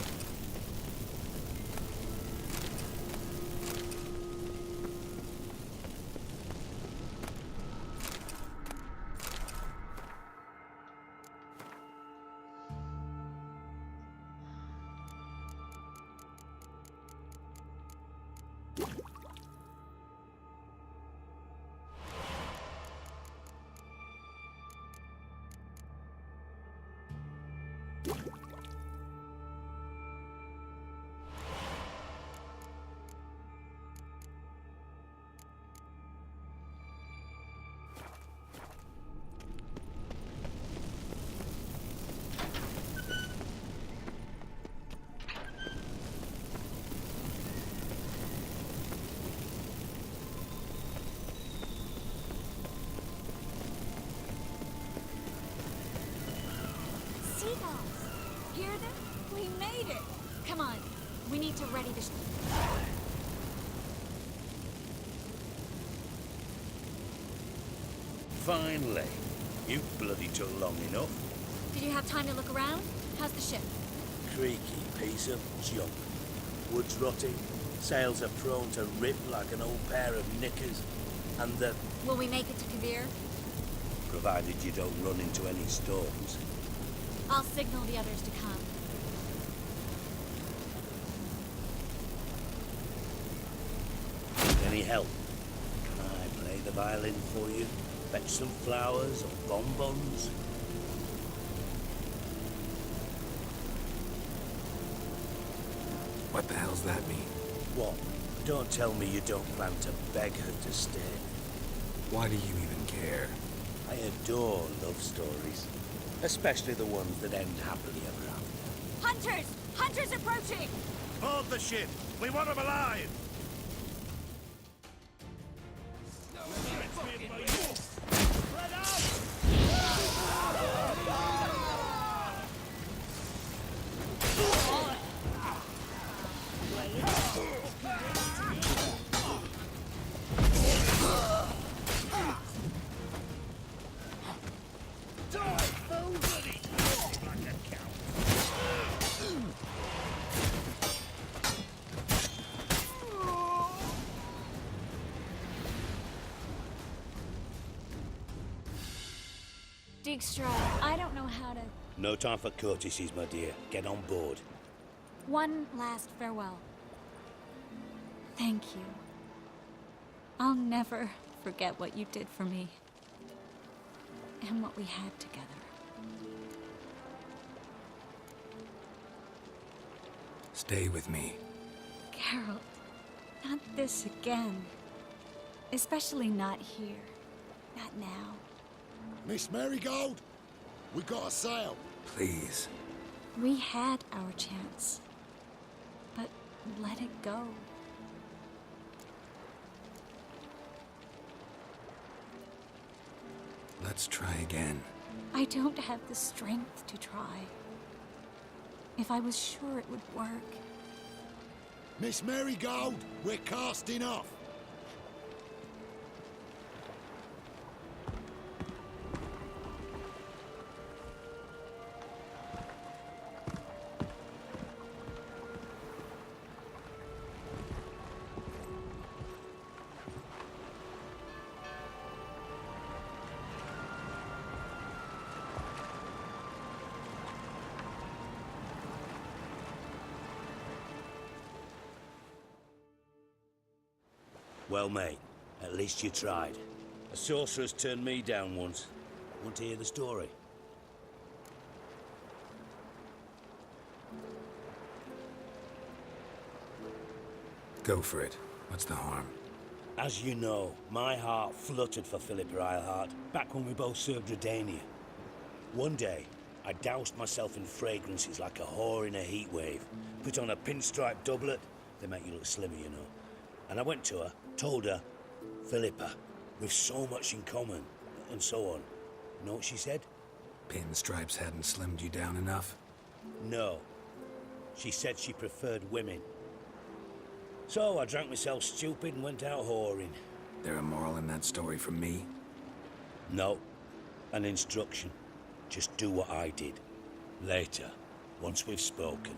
Seagulls! Hear them? We made it! Come on, we need to ready the Finally. You bloody took long enough. Did you have time to look around? How's the ship? Creaky piece of junk. Wood's rotting, sails are prone to rip like an old pair of knickers, and the... Will we make it to Kavir? Provided you don't run into any storms. I'll signal the others to come. Any help? Can I play the violin for you? Fetch some flowers or bonbons? What the hell's that mean? What? Don't tell me you don't plan to beg her to stay. Why do you even care? I adore love stories. Especially the ones that end happily ever after. Hunters! Hunters approaching! Board the ship! We want them alive! Dijkstra, I don't know how to... No time for courtesies, my dear. Get on board. One last farewell. Thank you. I'll never forget what you did for me. And what we had together. Stay with me. Geralt, not this again. Especially not here. Not now. Miss Marigold, we got a sail. Please. We had our chance. But let it go. Let's try again. I don't have the strength to try. If I was sure it would work. Miss Marigold, we're casting off. Well, mate, at least you tried. A sorceress turned me down once. Want to hear the story? Go for it. What's the harm? As you know, my heart fluttered for Philippa Eilhart back when we both served Redania. One day, I doused myself in fragrances like a whore in a heatwave. Put on a pinstripe doublet. They make you look slimmer, you know. And I went to her, told her, Philippa, we've so much in common, and so on. You know what she said? Pinstripes hadn't slimmed you down enough? No. She said she preferred women. So I drank myself stupid and went out whoring. There a moral in that story from me? No. An instruction. Just do what I did. Later, once we've spoken.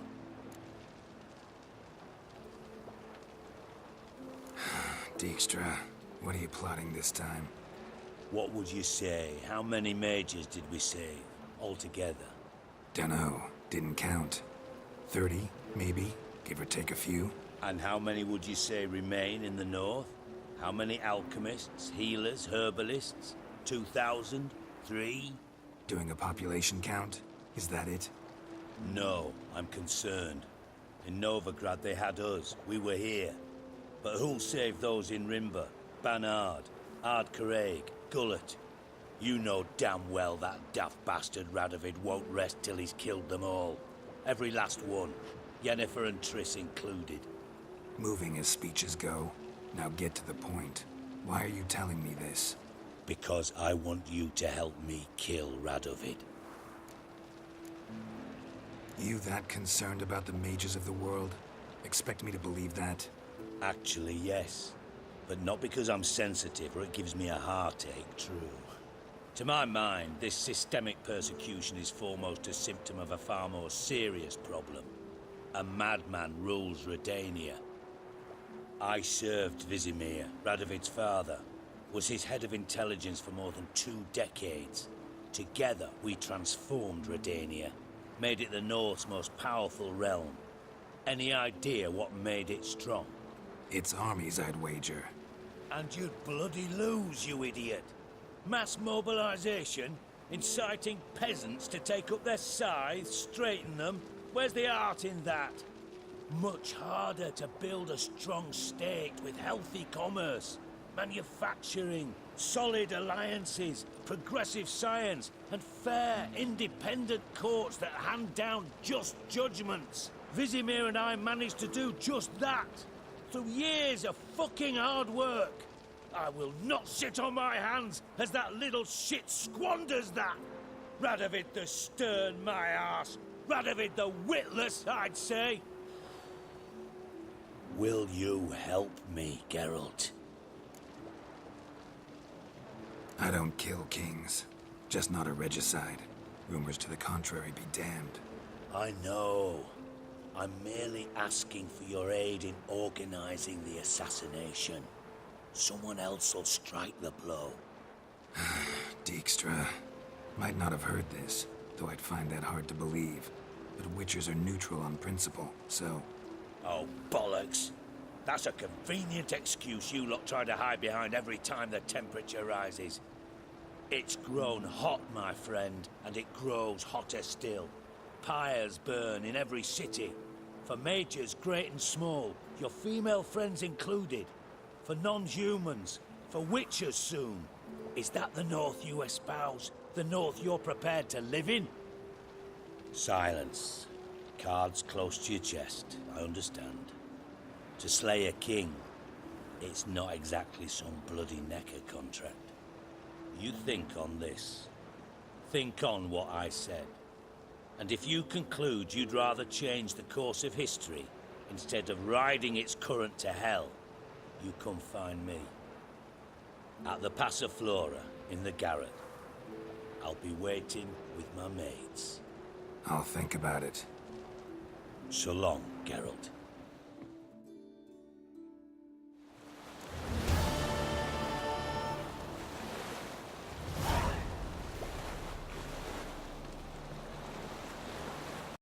Dijkstra, what are you plotting this time? What would you say? How many mages did we save, altogether? Dunno. Didn't count. 30, maybe, give or take a few. And how many would you say remain in the north? How many alchemists, healers, herbalists? 2,000? 3? Doing a population count? Is that it? No, I'm concerned. In Novigrad they had us. We were here. But who'll save those in Rimba? Banard, Ardcaraig, Gullet? You know damn well that daft bastard Radovid won't rest till he's killed them all. Every last one. Yennefer and Triss included. Moving as speeches go. Now get to the point. Why are you telling me this? Because I want you to help me kill Radovid. You that concerned about the mages of the world? Expect me to believe that? Actually, yes. But not because I'm sensitive or it gives me a heartache, true. To my mind, this systemic persecution is foremost a symptom of a far more serious problem. A madman rules Redania. I served Vizimir, Radovid's father, was his head of intelligence for more than 2 decades. Together, we transformed Redania, made it the North's most powerful realm. Any idea what made it strong? Its armies, I'd wager. And you'd bloody lose, you idiot. Mass mobilization, inciting peasants to take up their scythes, straighten them. Where's the art in that? Much harder to build a strong state with healthy commerce, manufacturing, solid alliances, progressive science, and fair, independent courts that hand down just judgments. Vizimir and I managed to do just that. Through years of fucking hard work. I will not sit on my hands as that little shit squanders that. Radovid the stern, my ass. Radovid the witless, I'd say. Will you help me, Geralt? I don't kill kings. Just not a regicide. Rumors to the contrary be damned. I know. I'm merely asking for your aid in organizing the assassination. Someone else will strike the blow. Dijkstra, Might not have heard this, though I'd find that hard to believe. But Witchers are neutral on principle, so... Oh, bollocks. That's a convenient excuse you lot try to hide behind every time the temperature rises. It's grown hot, my friend, and it grows hotter still. Pyres burn in every city. For mages great and small, your female friends included. For non-humans, for Witchers soon. Is that the North you espouse? The North you're prepared to live in? Silence. Cards close to your chest, I understand. To slay a king, it's not exactly some bloody necker contract. You think on this. Think on what I said. And if you conclude you'd rather change the course of history instead of riding its current to hell, you come find me. At the Passiflora, in the garret. I'll be waiting with my mates. I'll think about it. So long, Geralt.